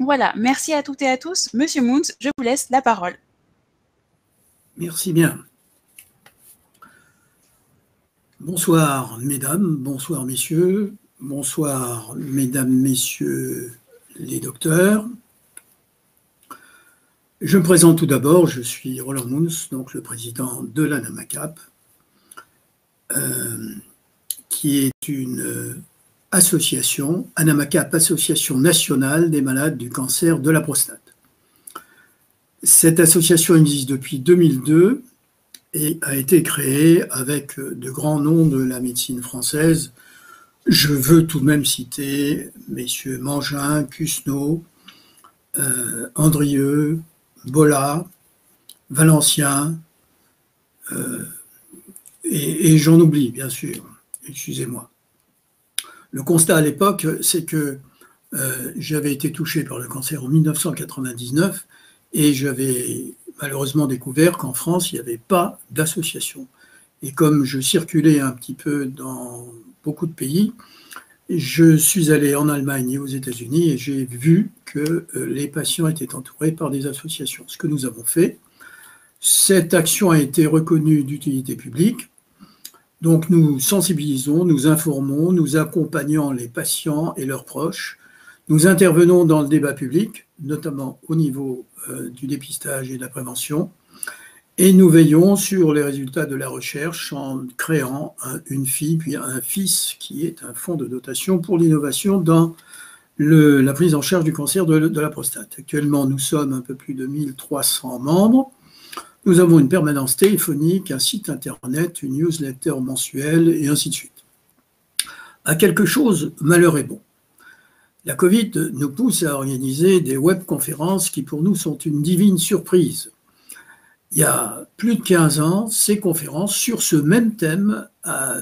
Voilà, merci à toutes et à tous. Monsieur Mouns, je vous laisse la parole. Merci bien. Bonsoir mesdames, bonsoir messieurs, bonsoir mesdames, messieurs les docteurs. Je me présente tout d'abord, je suis Roland Mouns, donc le président de l'ANAMACAP, qui est une association, ANAMACAP, Association nationale des malades du cancer de la prostate. Cette association existe depuis 2002 et a été créée avec de grands noms de la médecine française. Je veux tout de même citer messieurs Mangin, Cusneau, Andrieux, Bolla, Valencien, et j'en oublie, bien sûr, excusez-moi. Le constat à l'époque, c'est que j'avais été touché par le cancer en 1999 et j'avais malheureusement découvert qu'en France, il n'y avait pas d'association. Et comme je circulais un petit peu dans beaucoup de pays, je suis allé en Allemagne et aux États-Unis et j'ai vu que les patients étaient entourés par des associations. Ce que nous avons fait, cette action a été reconnue d'utilité publique. Donc nous sensibilisons, nous informons, nous accompagnons les patients et leurs proches. Nous intervenons dans le débat public, notamment au niveau du dépistage et de la prévention. Et nous veillons sur les résultats de la recherche en créant une fille puis un fils qui est un fonds de dotation pour l'innovation dans la prise en charge du cancer de la prostate. Actuellement, nous sommes un peu plus de 1300 membres. Nous avons une permanence téléphonique, un site internet, une newsletter mensuelle et ainsi de suite. À quelque chose, malheur est bon. La Covid nous pousse à organiser des webconférences qui pour nous sont une divine surprise. Il y a plus de 15 ans, ces conférences sur ce même thème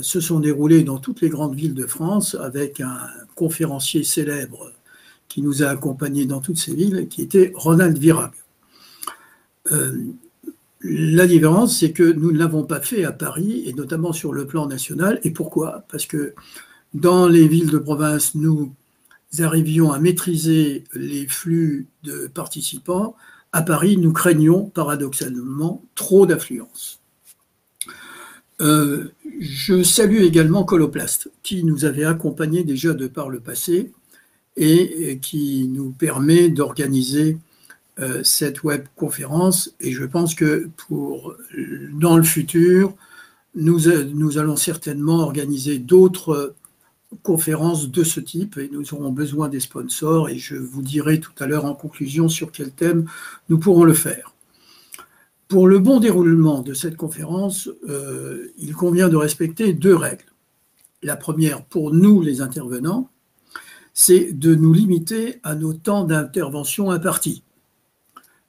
se sont déroulées dans toutes les grandes villes de France avec un conférencier célèbre qui nous a accompagnés dans toutes ces villes, qui était Ronald Virag. La différence, c'est que nous ne l'avons pas fait à Paris, et notamment sur le plan national. Et pourquoi? Parce que dans les villes de province, nous arrivions à maîtriser les flux de participants. À Paris, nous craignons paradoxalement trop d'affluence. Je salue également Coloplast, qui nous avait accompagnés déjà de par le passé et qui nous permet d'organiser cette webconférence. Et je pense que dans le futur, nous allons certainement organiser d'autres conférences de ce type et nous aurons besoin des sponsors et je vous dirai tout à l'heure en conclusion sur quel thème nous pourrons le faire. Pour le bon déroulement de cette conférence, il convient de respecter deux règles. La première, pour nous les intervenants, c'est de nous limiter à nos temps d'intervention impartis.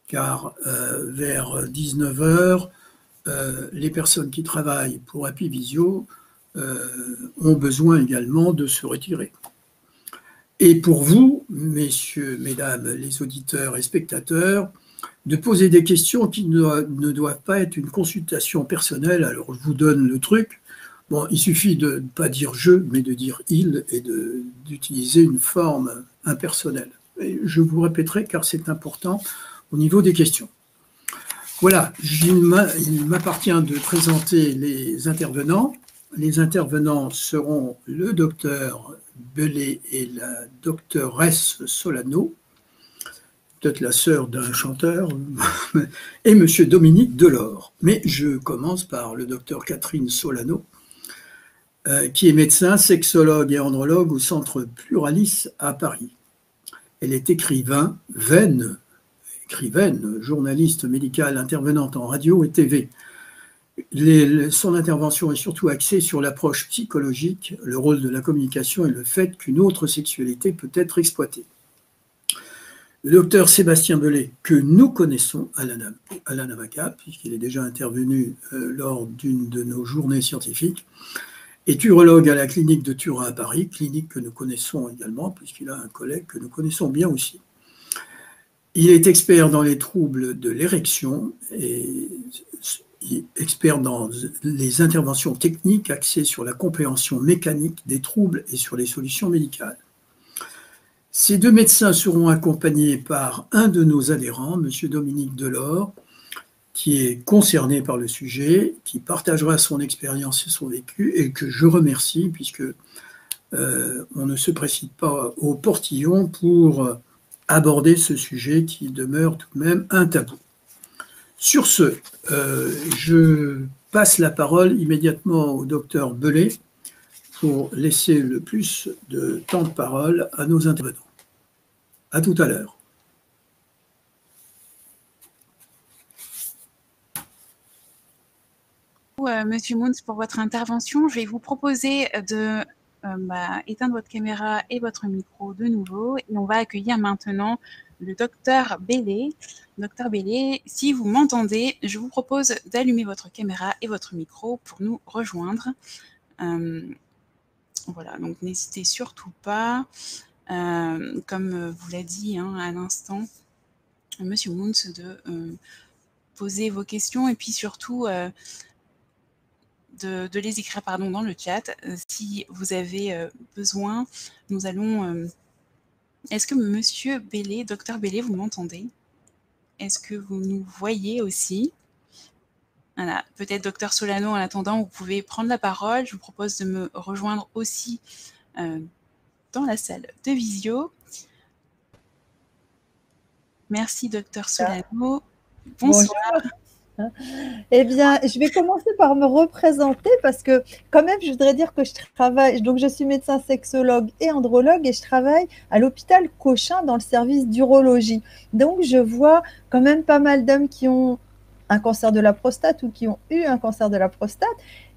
Car vers 19h, les personnes qui travaillent pour Apivisio ont besoin également de se retirer. Et pour vous, messieurs, mesdames, les auditeurs et spectateurs, de poser des questions qui ne doivent pas être une consultation personnelle. Alors, je vous donne le truc. Bon, il suffit de ne pas dire « je », mais de dire « il » et d'utiliser une forme impersonnelle. Et je vous répéterai car c'est important au niveau des questions. Voilà, il m'appartient de présenter les intervenants. Les intervenants seront le docteur Bellet et la docteuresse Solano, peut-être la sœur d'un chanteur, et monsieur Dominique Delors. Mais je commence par le docteur Catherine Solano, qui est médecin, sexologue et andrologue au Centre Pluralis à Paris. Elle est écrivaine, journaliste médicale, intervenante en radio et TV. Son intervention est surtout axée sur l'approche psychologique, le rôle de la communication et le fait qu'une autre sexualité peut être exploitée. Le docteur Sébastien Bellet, que nous connaissons à l'ANAMACAP, puisqu'il est déjà intervenu lors d'une de nos journées scientifiques, est urologue à la clinique de Turin à Paris, clinique que nous connaissons également, puisqu'il a un collègue que nous connaissons bien aussi. Il est expert dans les troubles de l'érection et expert dans les interventions techniques axées sur la compréhension mécanique des troubles et sur les solutions médicales. Ces deux médecins seront accompagnés par un de nos adhérents, M. Dominique Delors, qui est concerné par le sujet, qui partagera son expérience et son vécu, et que je remercie, puisque on ne se précipite pas au portillon pour aborder ce sujet qui demeure tout de même un tabou. Sur ce, je passe la parole immédiatement au docteur Belay pour laisser le plus de temps de parole à nos intervenants. À tout à l'heure. Monsieur Moons, pour votre intervention. Je vais vous proposer de éteindre votre caméra et votre micro de nouveau. Et on va accueillir maintenant le docteur Belay. Docteur Belay, si vous m'entendez, je vous propose d'allumer votre caméra et votre micro pour nous rejoindre. Voilà, donc n'hésitez surtout pas. Comme vous l'a dit à l'instant, Monsieur Moons, de poser vos questions et puis surtout de les écrire dans le chat. Si vous avez besoin, nous allons... Est-ce que Monsieur Belay, docteur Belay, vous m'entendez? Est-ce que vous nous voyez aussi? Voilà, peut-être docteur Solano, en attendant, vous pouvez prendre la parole. Je vous propose de me rejoindre aussi dans la salle de visio. Merci, docteur Solano. Bonsoir. Bonjour. Eh bien, je vais commencer par me représenter parce que quand même, je voudrais dire que je travaille, donc je suis médecin sexologue et andrologue et je travaille à l'hôpital Cochin dans le service d'urologie. Donc, je vois quand même pas mal d'hommes qui ont un cancer de la prostate ou qui ont eu un cancer de la prostate.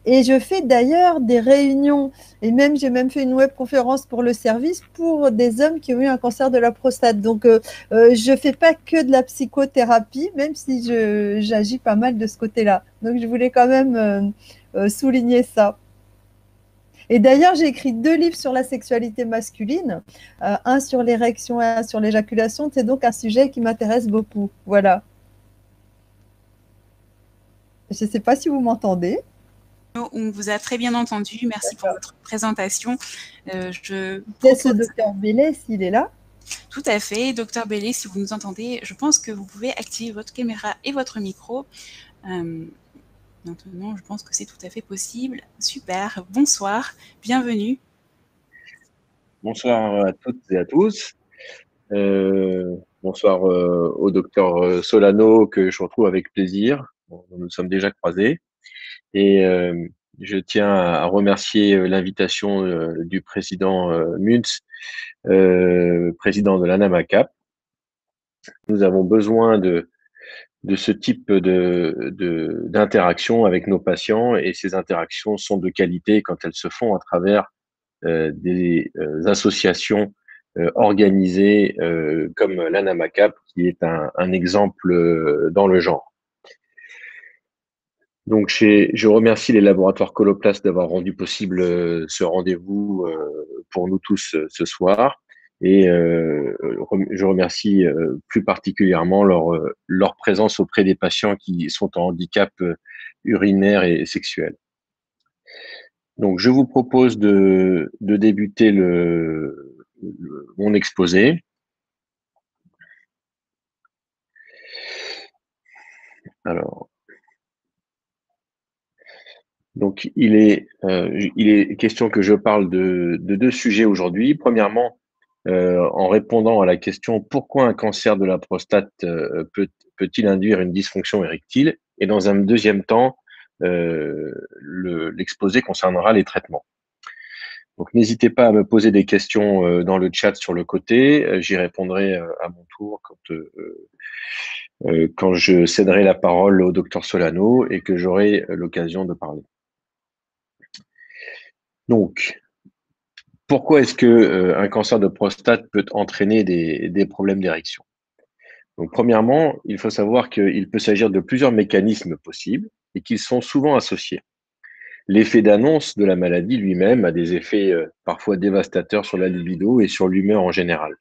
Et je fais d'ailleurs des réunions, et même j'ai même fait une webconférence pour le service pour des hommes qui ont eu un cancer de la prostate. Donc, je ne fais pas que de la psychothérapie, même si j'agis pas mal de ce côté-là. Donc, je voulais quand même souligner ça. Et d'ailleurs, j'ai écrit 2 livres sur la sexualité masculine, un sur l'érection et un sur l'éjaculation. C'est donc un sujet qui m'intéresse beaucoup. Voilà. Je ne sais pas si vous m'entendez. On vous a très bien entendu. Merci pour votre présentation. Je laisse le docteur Belay s'il est là. Tout à fait. Docteur Belay, si vous nous entendez, je pense que vous pouvez activer votre caméra et votre micro. Maintenant, je pense que c'est tout à fait possible. Super. Bonsoir. Bienvenue. Bonsoir à toutes et à tous. Bonsoir au docteur Solano que je retrouve avec plaisir. Nous nous sommes déjà croisés. Et je tiens à remercier l'invitation du président Muntz, président de l'ANAMACAP. Nous avons besoin de ce type d'interaction avec nos patients et ces interactions sont de qualité quand elles se font à travers des associations organisées comme l'ANAMACAP qui est un exemple dans le genre. Donc, je remercie les laboratoires Coloplast d'avoir rendu possible ce rendez-vous pour nous tous ce soir. Et je remercie plus particulièrement leur présence auprès des patients qui sont en handicap urinaire et sexuel. Donc, je vous propose de débuter mon exposé. Alors, donc, il est question que je parle de 2 sujets aujourd'hui. Premièrement, en répondant à la question pourquoi un cancer de la prostate peut-il induire une dysfonction érectile, et dans un deuxième temps, l'exposé concernera les traitements. Donc, n'hésitez pas à me poser des questions dans le chat sur le côté. J'y répondrai à mon tour quand je céderai la parole au docteur Solano et que j'aurai l'occasion de parler. Donc, pourquoi est-ce que un cancer de prostate peut entraîner des problèmes d'érection? Donc, premièrement, il faut savoir qu'il peut s'agir de plusieurs mécanismes possibles et qu'ils sont souvent associés. L'effet d'annonce de la maladie lui-même a des effets parfois dévastateurs sur la libido et sur l'humeur en général.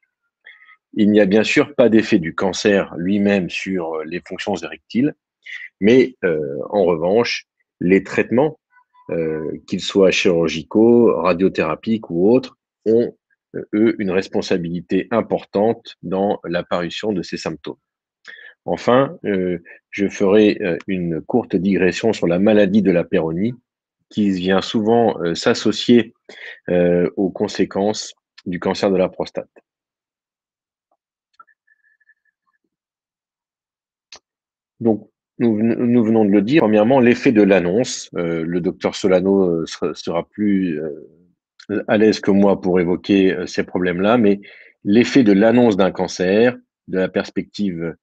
Il n'y a bien sûr pas d'effet du cancer lui-même sur les fonctions érectiles, mais en revanche, les traitements, qu'ils soient chirurgicaux, radiothérapiques ou autres, ont eux, une responsabilité importante dans l'apparition de ces symptômes. Enfin, je ferai une courte digression sur la maladie de la péronie, qui vient souvent s'associer aux conséquences du cancer de la prostate. Donc, nous venons de le dire, premièrement, l'effet de l'annonce. Le docteur Solano sera plus à l'aise que moi pour évoquer ces problèmes-là, mais l'effet de l'annonce d'un cancer, de la perspective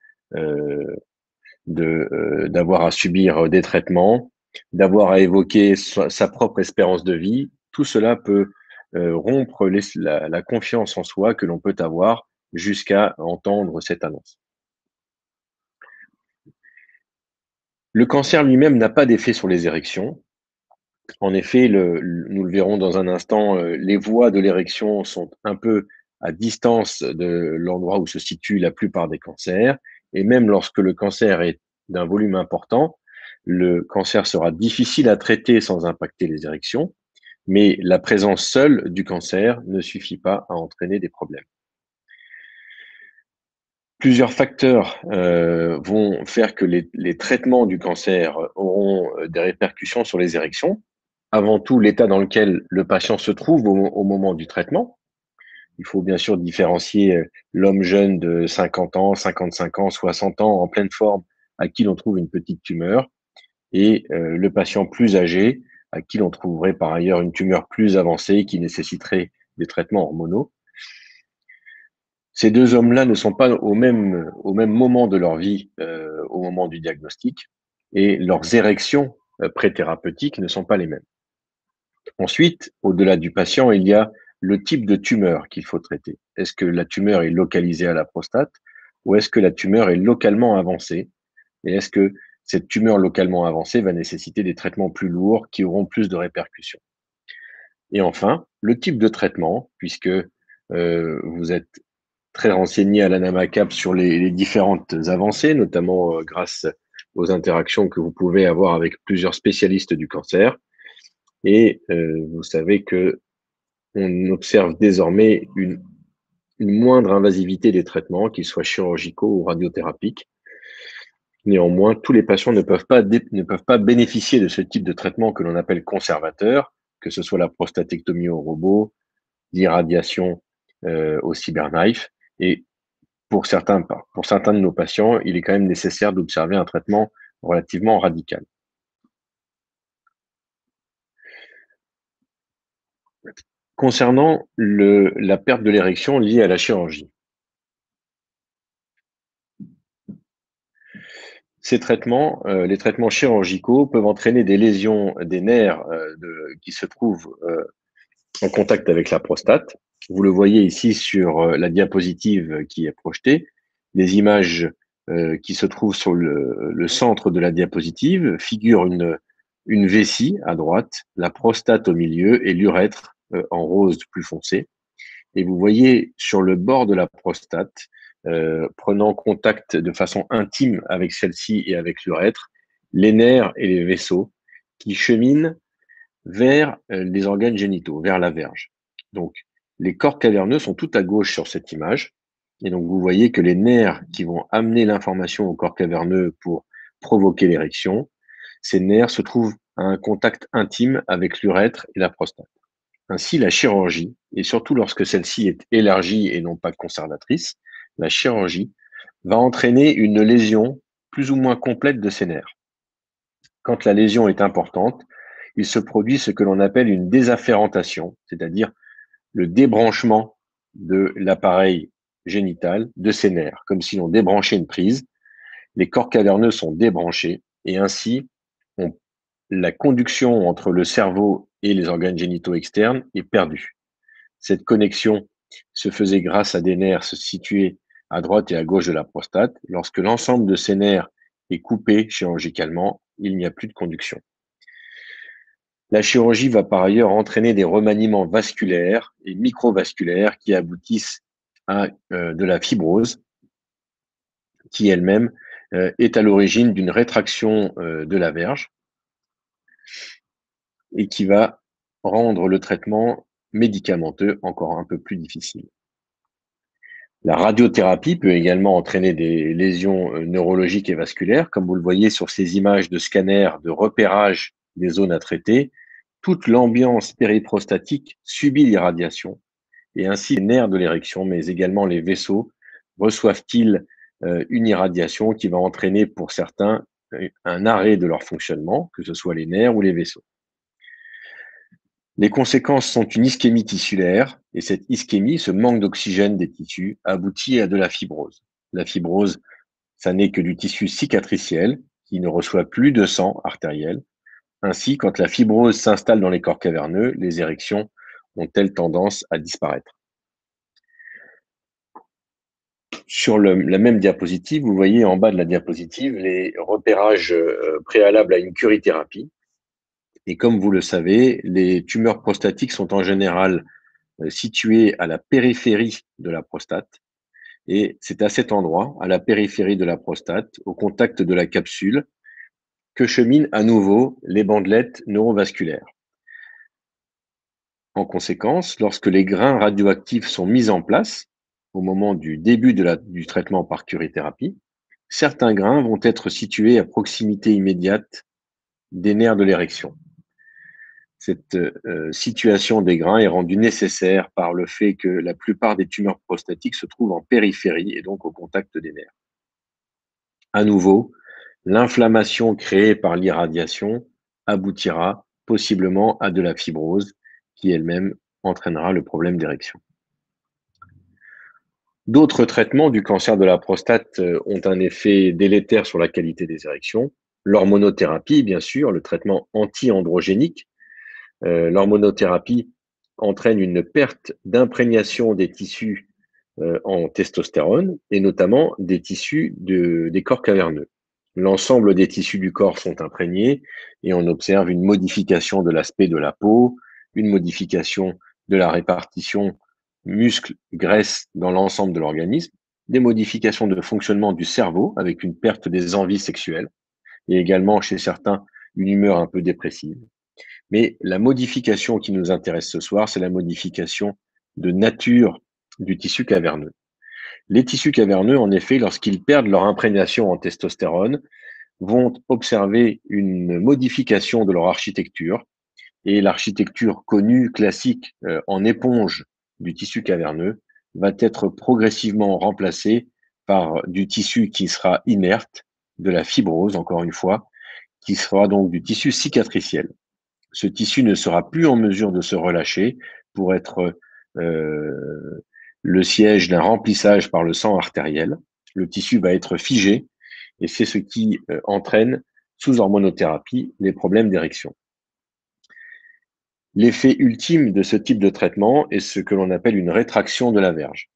d'avoir à subir des traitements, d'avoir à évoquer sa propre espérance de vie, tout cela peut rompre la confiance en soi que l'on peut avoir jusqu'à entendre cette annonce. Le cancer lui-même n'a pas d'effet sur les érections. En effet, nous le verrons dans un instant, les voies de l'érection sont un peu à distance de l'endroit où se situe la plupart des cancers. Et même lorsque le cancer est d'un volume important, le cancer sera difficile à traiter sans impacter les érections. Mais la présence seule du cancer ne suffit pas à entraîner des problèmes. Plusieurs facteurs vont faire que les traitements du cancer auront des répercussions sur les érections. Avant tout, l'état dans lequel le patient se trouve au moment du traitement. Il faut bien sûr différencier l'homme jeune de 50 ans, 55 ans, 60 ans, en pleine forme, à qui l'on trouve une petite tumeur, et le patient plus âgé, à qui l'on trouverait par ailleurs une tumeur plus avancée qui nécessiterait des traitements hormonaux. Ces deux hommes-là ne sont pas au même moment de leur vie au moment du diagnostic, et leurs érections pré-thérapeutiques ne sont pas les mêmes. Ensuite, au-delà du patient, il y a le type de tumeur qu'il faut traiter. Est-ce que la tumeur est localisée à la prostate ou est-ce que la tumeur est localement avancée? Et est-ce que cette tumeur localement avancée va nécessiter des traitements plus lourds qui auront plus de répercussions? Et enfin, le type de traitement, puisque vous êtes très renseigné à l'ANAMACAP sur les différentes avancées, notamment grâce aux interactions que vous pouvez avoir avec plusieurs spécialistes du cancer. Et vous savez que on observe désormais une moindre invasivité des traitements, qu'ils soient chirurgicaux ou radiothérapiques. Néanmoins, tous les patients ne peuvent pas bénéficier de ce type de traitement que l'on appelle conservateur, que ce soit la prostatectomie au robot, l'irradiation au cyberknife. Et pour certains de nos patients, il est quand même nécessaire d'observer un traitement relativement radical. Concernant la perte de l'érection liée à la chirurgie. Ces traitements, les traitements chirurgicaux peuvent entraîner des lésions des nerfs qui se trouvent en contact avec la prostate. Vous le voyez ici sur la diapositive qui est projetée. Les images qui se trouvent sur le centre de la diapositive figurent une vessie à droite, la prostate au milieu et l'urètre en rose plus foncé. Et vous voyez sur le bord de la prostate, prenant contact de façon intime avec celle-ci et avec l'urètre, les nerfs et les vaisseaux qui cheminent vers les organes génitaux, vers la verge. Donc, les corps caverneux sont tout à gauche sur cette image. Et donc, vous voyez que les nerfs qui vont amener l'information au corps caverneux pour provoquer l'érection, ces nerfs se trouvent à un contact intime avec l'urètre et la prostate. Ainsi, la chirurgie, et surtout lorsque celle-ci est élargie et non pas conservatrice, la chirurgie va entraîner une lésion plus ou moins complète de ces nerfs. Quand la lésion est importante, il se produit ce que l'on appelle une désafférentation, c'est-à-dire le débranchement de l'appareil génital de ces nerfs, comme si l'on débranchait une prise. Les corps caverneux sont débranchés et ainsi, la conduction entre le cerveau et les organes génitaux externes est perdue. Cette connexion se faisait grâce à des nerfs situés à droite et à gauche de la prostate. Lorsque l'ensemble de ces nerfs est coupé chirurgicalement, il n'y a plus de conduction. La chirurgie va par ailleurs entraîner des remaniements vasculaires et microvasculaires qui aboutissent à de la fibrose, qui elle-même est à l'origine d'une rétraction de la verge et qui va rendre le traitement médicamenteux encore un peu plus difficiles. La radiothérapie peut également entraîner des lésions neurologiques et vasculaires, comme vous le voyez sur ces images de scanner de repérage des zones à traiter. Toute l'ambiance périprostatique subit l'irradiation et ainsi les nerfs de l'érection, mais également les vaisseaux reçoivent-ils une irradiation qui va entraîner pour certains un arrêt de leur fonctionnement, que ce soit les nerfs ou les vaisseaux. Les conséquences sont une ischémie tissulaire, et cette ischémie, ce manque d'oxygène des tissus, aboutit à de la fibrose. La fibrose, ça n'est que du tissu cicatriciel qui ne reçoit plus de sang artériel. Ainsi, quand la fibrose s'installe dans les corps caverneux, les érections ont-elles tendance à disparaître. Sur la même diapositive, vous voyez en bas de la diapositive les repérages préalables à une curithérapie. Et comme vous le savez, les tumeurs prostatiques sont en général situées à la périphérie de la prostate. Et c'est à cet endroit, à la périphérie de la prostate, au contact de la capsule, que cheminent à nouveau les bandelettes neurovasculaires. En conséquence, lorsque les grains radioactifs sont mis en place, au moment du début du traitement par curithérapie, certains grains vont être situés à proximité immédiate des nerfs de l'érection. Cette situation des grains est rendue nécessaire par le fait que la plupart des tumeurs prostatiques se trouvent en périphérie et donc au contact des nerfs. À nouveau, l'inflammation créée par l'irradiation aboutira possiblement à de la fibrose qui elle-même entraînera le problème d'érection. D'autres traitements du cancer de la prostate ont un effet délétère sur la qualité des érections. L'hormonothérapie, bien sûr, le traitement anti-androgénique. L'hormonothérapie entraîne une perte d'imprégnation des tissus en testostérone et notamment des tissus des corps caverneux. L'ensemble des tissus du corps sont imprégnés et on observe une modification de l'aspect de la peau, une modification de la répartition muscle-graisse dans l'ensemble de l'organisme, des modifications de fonctionnement du cerveau avec une perte des envies sexuelles et également chez certains une humeur un peu dépressive. Mais la modification qui nous intéresse ce soir, c'est la modification de nature du tissu caverneux. Les tissus caverneux, en effet, lorsqu'ils perdent leur imprégnation en testostérone, vont observer une modification de leur architecture. Et l'architecture connue, classique, en éponge du tissu caverneux, va être progressivement remplacée par du tissu qui sera inerte, de la fibrose, encore une fois, qui sera donc du tissu cicatriciel. Ce tissu ne sera plus en mesure de se relâcher pour être le siège d'un remplissage par le sang artériel. Le tissu va être figé et c'est ce qui entraîne, sous hormonothérapie, les problèmes d'érection. L'effet ultime de ce type de traitement est ce que l'on appelle une rétraction de la verge.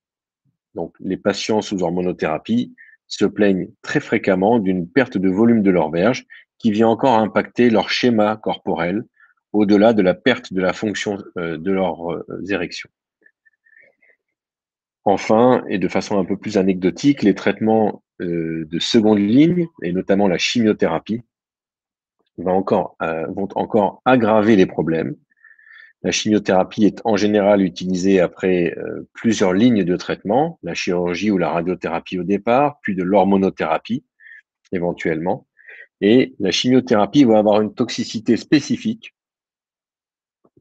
Donc, les patients sous hormonothérapie se plaignent très fréquemment d'une perte de volume de leur verge qui vient encore impacter leur schéma corporel au-delà de la perte de la fonction de leurs érections. Enfin, et de façon un peu plus anecdotique, les traitements de seconde ligne, et notamment la chimiothérapie, vont encore aggraver les problèmes. La chimiothérapie est en général utilisée après plusieurs lignes de traitement, la chirurgie ou la radiothérapie au départ, puis de l'hormonothérapie éventuellement. Et la chimiothérapie va avoir une toxicité spécifique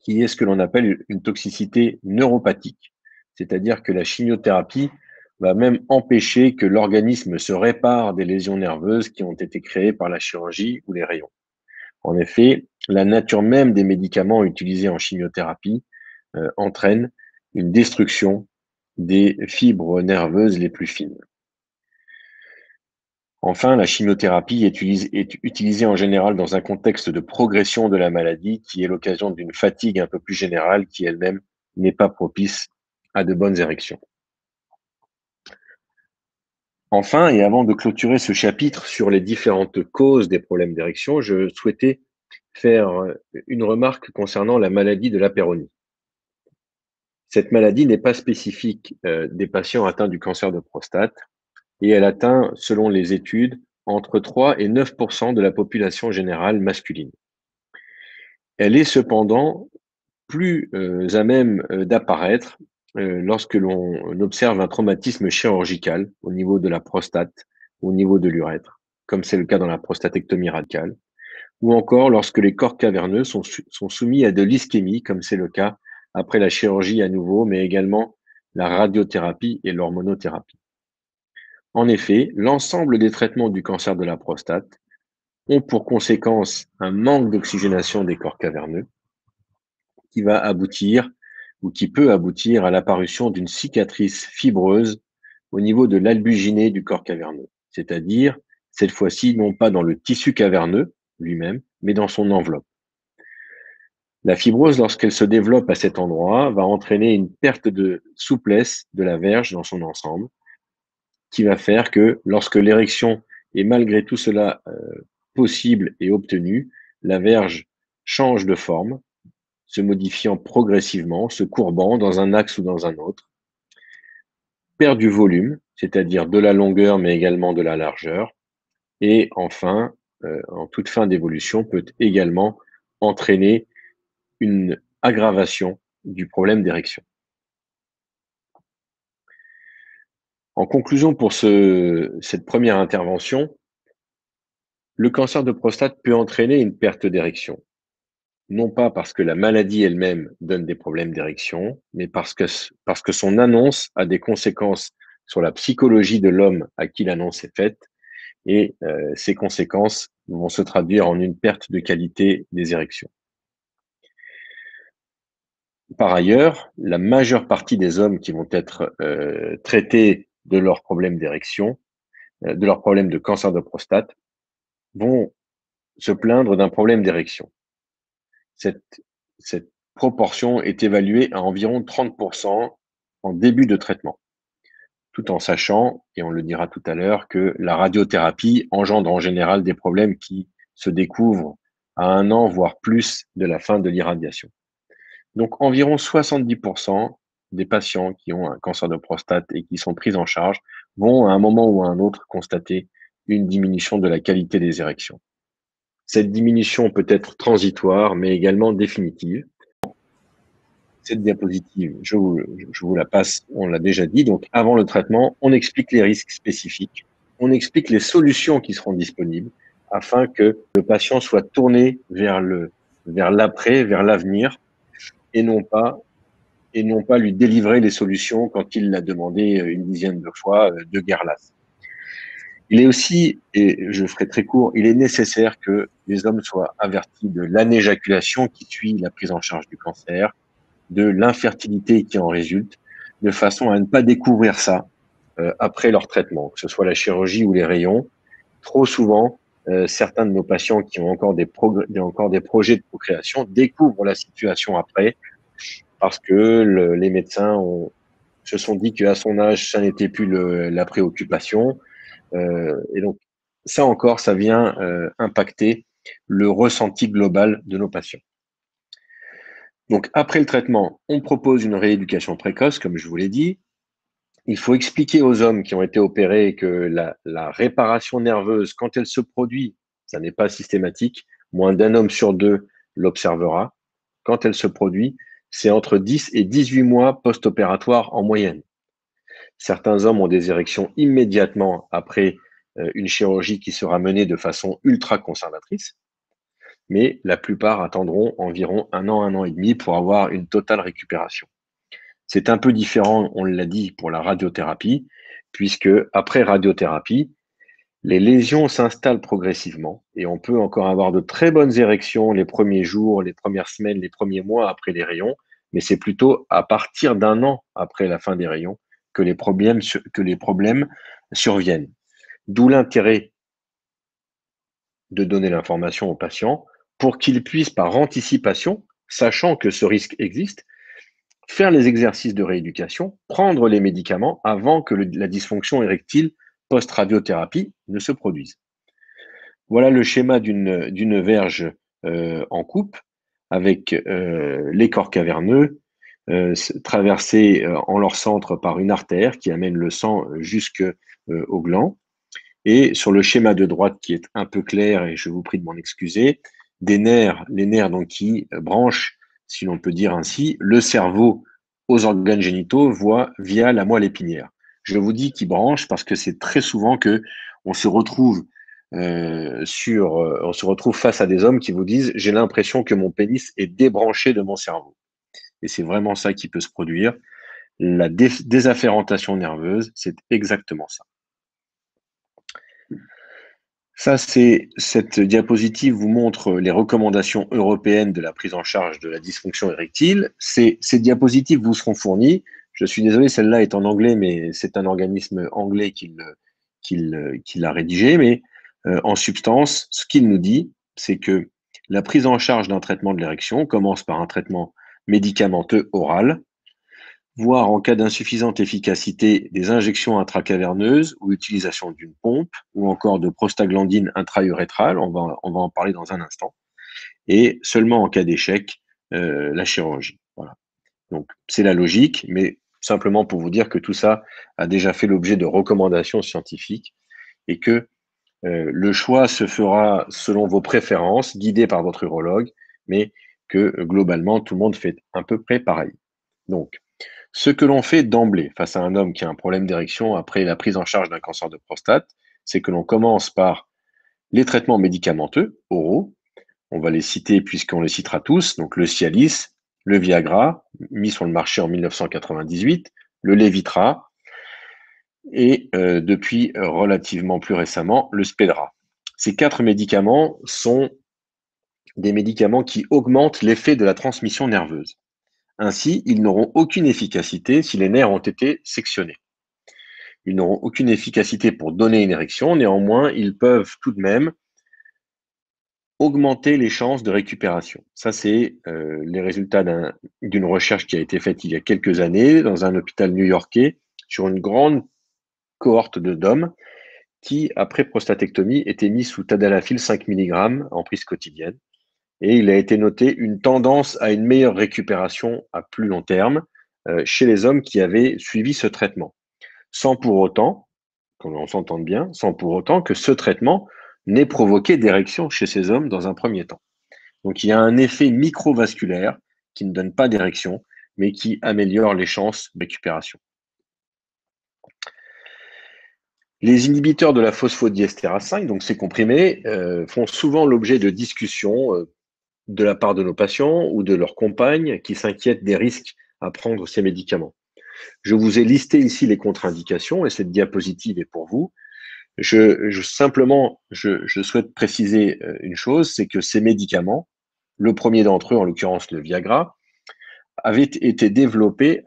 qui est ce que l'on appelle une toxicité neuropathique. C'est-à-dire que la chimiothérapie va même empêcher que l'organisme se répare des lésions nerveuses qui ont été créées par la chirurgie ou les rayons. En effet, la nature même des médicaments utilisés en chimiothérapie entraîne une destruction des fibres nerveuses les plus fines. Enfin, la chimiothérapie est utilisée en général dans un contexte de progression de la maladie qui est l'occasion d'une fatigue un peu plus générale qui elle-même n'est pas propice à de bonnes érections. Enfin, et avant de clôturer ce chapitre sur les différentes causes des problèmes d'érection, je souhaitais faire une remarque concernant la maladie de la Peyronie. Cette maladie n'est pas spécifique des patients atteints du cancer de prostate et elle atteint, selon les études, entre 3 et 9% de la population générale masculine. Elle est cependant plus à même d'apparaître lorsque l'on observe un traumatisme chirurgical au niveau de la prostate, au niveau de l'urètre, comme c'est le cas dans la prostatectomie radicale, ou encore lorsque les corps caverneux sont soumis à de l'ischémie, comme c'est le cas après la chirurgie à nouveau, mais également la radiothérapie et l'hormonothérapie. En effet, l'ensemble des traitements du cancer de la prostate ont pour conséquence un manque d'oxygénation des corps caverneux qui va aboutir ou qui peut aboutir à l'apparition d'une cicatrice fibreuse au niveau de l'albuginée du corps caverneux, c'est-à-dire cette fois-ci non pas dans le tissu caverneux lui-même, mais dans son enveloppe. La fibrose, lorsqu'elle se développe à cet endroit, va entraîner une perte de souplesse de la verge dans son ensemble, qui va faire que lorsque l'érection est malgré tout cela possible et obtenue, la verge change de forme, se modifiant progressivement, se courbant dans un axe ou dans un autre, perd du volume, c'est-à-dire de la longueur mais également de la largeur, et enfin, en toute fin d'évolution, peut également entraîner une aggravation du problème d'érection. En conclusion pour cette première intervention, le cancer de prostate peut entraîner une perte d'érection. Non pas parce que la maladie elle-même donne des problèmes d'érection, mais parce que son annonce a des conséquences sur la psychologie de l'homme à qui l'annonce est faite, et ces conséquences vont se traduire en une perte de qualité des érections. Par ailleurs, la majeure partie des hommes qui vont être traités de leurs problèmes d'érection, de leurs problèmes de cancer de prostate, vont se plaindre d'un problème d'érection. Cette proportion est évaluée à environ 30% en début de traitement, tout en sachant, et on le dira tout à l'heure, que la radiothérapie engendre en général des problèmes qui se découvrent à 1 an, voire plus, de la fin de l'irradiation. Donc environ 70% des patients qui ont un cancer de prostate et qui sont pris en charge vont à un moment ou à un autre constater une diminution de la qualité des érections. Cette diminution peut être transitoire, mais également définitive. Cette diapositive, je vous la passe, on l'a déjà dit. Donc, avant le traitement, on explique les risques spécifiques, on explique les solutions qui seront disponibles afin que le patient soit tourné vers l'après, vers l'avenir, et non pas lui délivrer les solutions quand il l'a demandé une dizaine de fois de guerre lasse. Il est aussi, et je ferai très court, il est nécessaire que les hommes soient avertis de l'anéjaculation qui suit la prise en charge du cancer, de l'infertilité qui en résulte, de façon à ne pas découvrir ça après leur traitement, que ce soit la chirurgie ou les rayons. Trop souvent, certains de nos patients qui ont encore des projets de procréation découvrent la situation après parce que les médecins se sont dit qu'à son âge, ça n'était plus la préoccupation. Et donc, ça encore, ça vient impacter le ressenti global de nos patients. Donc, après le traitement, on propose une rééducation précoce, comme je vous l'ai dit. Il faut expliquer aux hommes qui ont été opérés que la réparation nerveuse, quand elle se produit, ça n'est pas systématique, moins d'1 homme sur 2 l'observera. Quand elle se produit, c'est entre 10 et 18 mois post-opératoire en moyenne. Certains hommes ont des érections immédiatement après une chirurgie qui sera menée de façon ultra conservatrice, mais la plupart attendront environ 1 an et demi pour avoir une totale récupération. C'est un peu différent, on l'a dit, pour la radiothérapie, puisque après radiothérapie, les lésions s'installent progressivement et on peut encore avoir de très bonnes érections les premiers jours, les premières semaines, les premiers mois après les rayons, mais c'est plutôt à partir d'1 an après la fin des rayons que les problèmes surviennent. D'où l'intérêt de donner l'information aux patients pour qu'ils puissent, par anticipation, sachant que ce risque existe, faire les exercices de rééducation, prendre les médicaments avant que la dysfonction érectile post-radiothérapie ne se produise. Voilà le schéma d'une verge en coupe avec les corps caverneux traversés en leur centre par une artère qui amène le sang jusqu'au gland. Et sur le schéma de droite qui est un peu clair, et je vous prie de m'en excuser, les nerfs donc, qui branchent si l'on peut dire ainsi, le cerveau aux organes génitaux via la moelle épinière. Je vous dis qu'il branche parce que c'est très souvent que on se retrouve face à des hommes qui vous disent « j'ai l'impression que mon pénis est débranché de mon cerveau ». Et c'est vraiment ça qui peut se produire. La désafférentation nerveuse, c'est exactement ça. Cette diapositive vous montre les recommandations européennes de la prise en charge de la dysfonction érectile. Ces diapositives vous seront fournies. Je suis désolé, celle-là est en anglais, mais c'est un organisme anglais qui l'a rédigé. Mais en substance, ce qu'il nous dit, c'est que la prise en charge d'un traitement de l'érection commence par un traitement médicamenteux oral, voire en cas d'insuffisante efficacité, des injections intracaverneuses ou utilisation d'une pompe ou encore de prostaglandine intra-urétrale, on va en parler dans un instant, et seulement en cas d'échec, la chirurgie. Voilà. Donc c'est la logique, mais simplement pour vous dire que tout ça a déjà fait l'objet de recommandations scientifiques et que le choix se fera selon vos préférences, guidé par votre urologue, mais que globalement tout le monde fait à peu près pareil. Donc, ce que l'on fait d'emblée face à un homme qui a un problème d'érection après la prise en charge d'un cancer de prostate, c'est que l'on commence par les traitements médicamenteux oraux. On va les citer puisqu'on les citera tous. Donc le Cialis, le Viagra, mis sur le marché en 1998, le Levitra et depuis relativement plus récemment, le Spedra. Ces 4 médicaments sont des médicaments qui augmentent l'effet de la transmission nerveuse. Ainsi, ils n'auront aucune efficacité si les nerfs ont été sectionnés. Ils n'auront aucune efficacité pour donner une érection, néanmoins, ils peuvent tout de même augmenter les chances de récupération. Ça, c'est les résultats d'une recherche qui a été faite il y a quelques années dans un hôpital new-yorkais sur une grande cohorte d'hommes qui, après prostatectomie, étaient mis sous tadalafil 5 mg en prise quotidienne. Et il a été noté une tendance à une meilleure récupération à plus long terme chez les hommes qui avaient suivi ce traitement. Sans pour autant, qu'on s'entende bien, sans pour autant que ce traitement n'ait provoqué d'érection chez ces hommes dans un premier temps. Donc il y a un effet microvasculaire qui ne donne pas d'érection, mais qui améliore les chances de récupération. Les inhibiteurs de la phosphodiestérase 5, donc ces comprimés, font souvent l'objet de discussions de la part de nos patients ou de leurs compagnes qui s'inquiètent des risques à prendre ces médicaments. Je vous ai listé ici les contre-indications et cette diapositive est pour vous. Simplement, je souhaite préciser une chose, c'est que ces médicaments, le premier d'entre eux, en l'occurrence le Viagra, avait été développé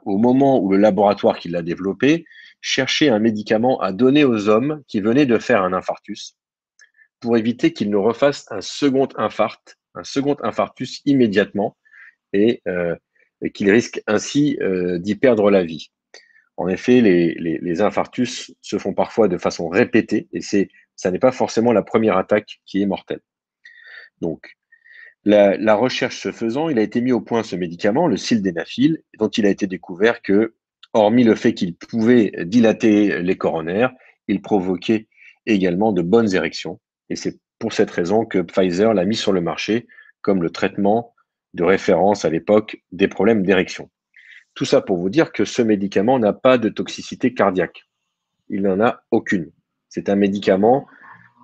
au moment où le laboratoire qui l'a développé cherchait un médicament à donner aux hommes qui venaient de faire un infarctus pour éviter qu'ils ne refassent un second infarctus immédiatement et qu'ils risquent ainsi d'y perdre la vie. En effet, les infarctus se font parfois de façon répétée et ça n'est pas forcément la première attaque qui est mortelle. Donc, la recherche se faisant, il a été mis au point ce médicament, le sildenafil, dont il a été découvert que, hormis le fait qu'il pouvait dilater les coronaires, il provoquait également de bonnes érections. Et c'est pour cette raison que Pfizer l'a mis sur le marché comme le traitement de référence à l'époque des problèmes d'érection. Tout ça pour vous dire que ce médicament n'a pas de toxicité cardiaque. Il n'en a aucune. C'est un médicament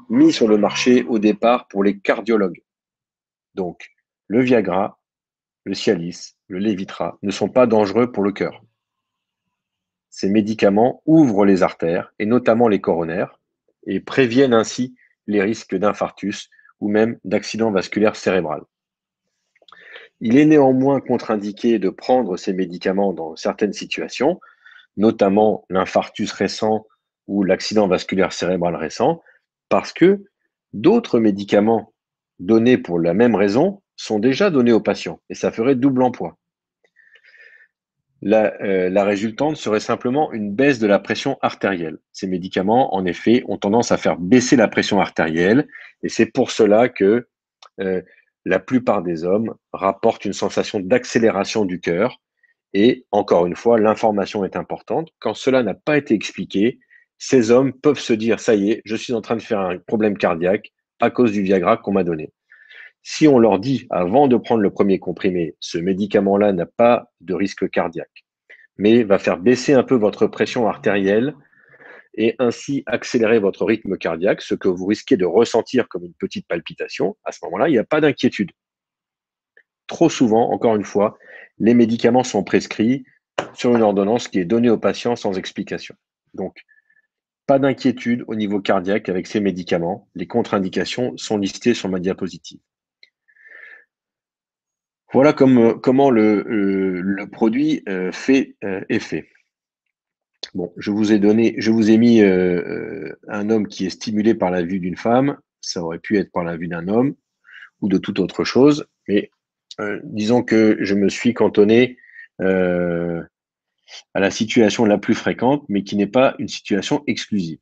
mis sur le marché au départ pour les cardiologues. Donc, le Viagra, le Cialis, le Levitra ne sont pas dangereux pour le cœur. Ces médicaments ouvrent les artères, et notamment les coronaires, et préviennent ainsi les risques d'infarctus ou même d'accident vasculaire cérébral. Il est néanmoins contre-indiqué de prendre ces médicaments dans certaines situations, notamment l'infarctus récent ou l'accident vasculaire cérébral récent, parce que d'autres médicaments donnés pour la même raison sont déjà donnés aux patients, et ça ferait double emploi. La résultante serait simplement une baisse de la pression artérielle. Ces médicaments, en effet, ont tendance à faire baisser la pression artérielle, et c'est pour cela que la plupart des hommes rapportent une sensation d'accélération du cœur. Et encore une fois, l'information est importante. Quand cela n'a pas été expliqué, ces hommes peuvent se dire « ça y est, je suis en train de faire un problème cardiaque à cause du Viagra qu'on m'a donné ». Si on leur dit, avant de prendre le premier comprimé, ce médicament-là n'a pas de risque cardiaque, mais va faire baisser un peu votre pression artérielle et ainsi accélérer votre rythme cardiaque, ce que vous risquez de ressentir comme une petite palpitation, à ce moment-là, il n'y a pas d'inquiétude. Trop souvent, encore une fois, les médicaments sont prescrits sur une ordonnance qui est donnée au patient sans explication. Donc, pas d'inquiétude au niveau cardiaque avec ces médicaments. Les contre-indications sont listées sur ma diapositive. Voilà comment le produit fait effet. Bon, je vous ai mis un homme qui est stimulé par la vue d'une femme. Ça aurait pu être par la vue d'un homme ou de toute autre chose, mais disons que je me suis cantonné à la situation la plus fréquente, mais qui n'est pas une situation exclusive.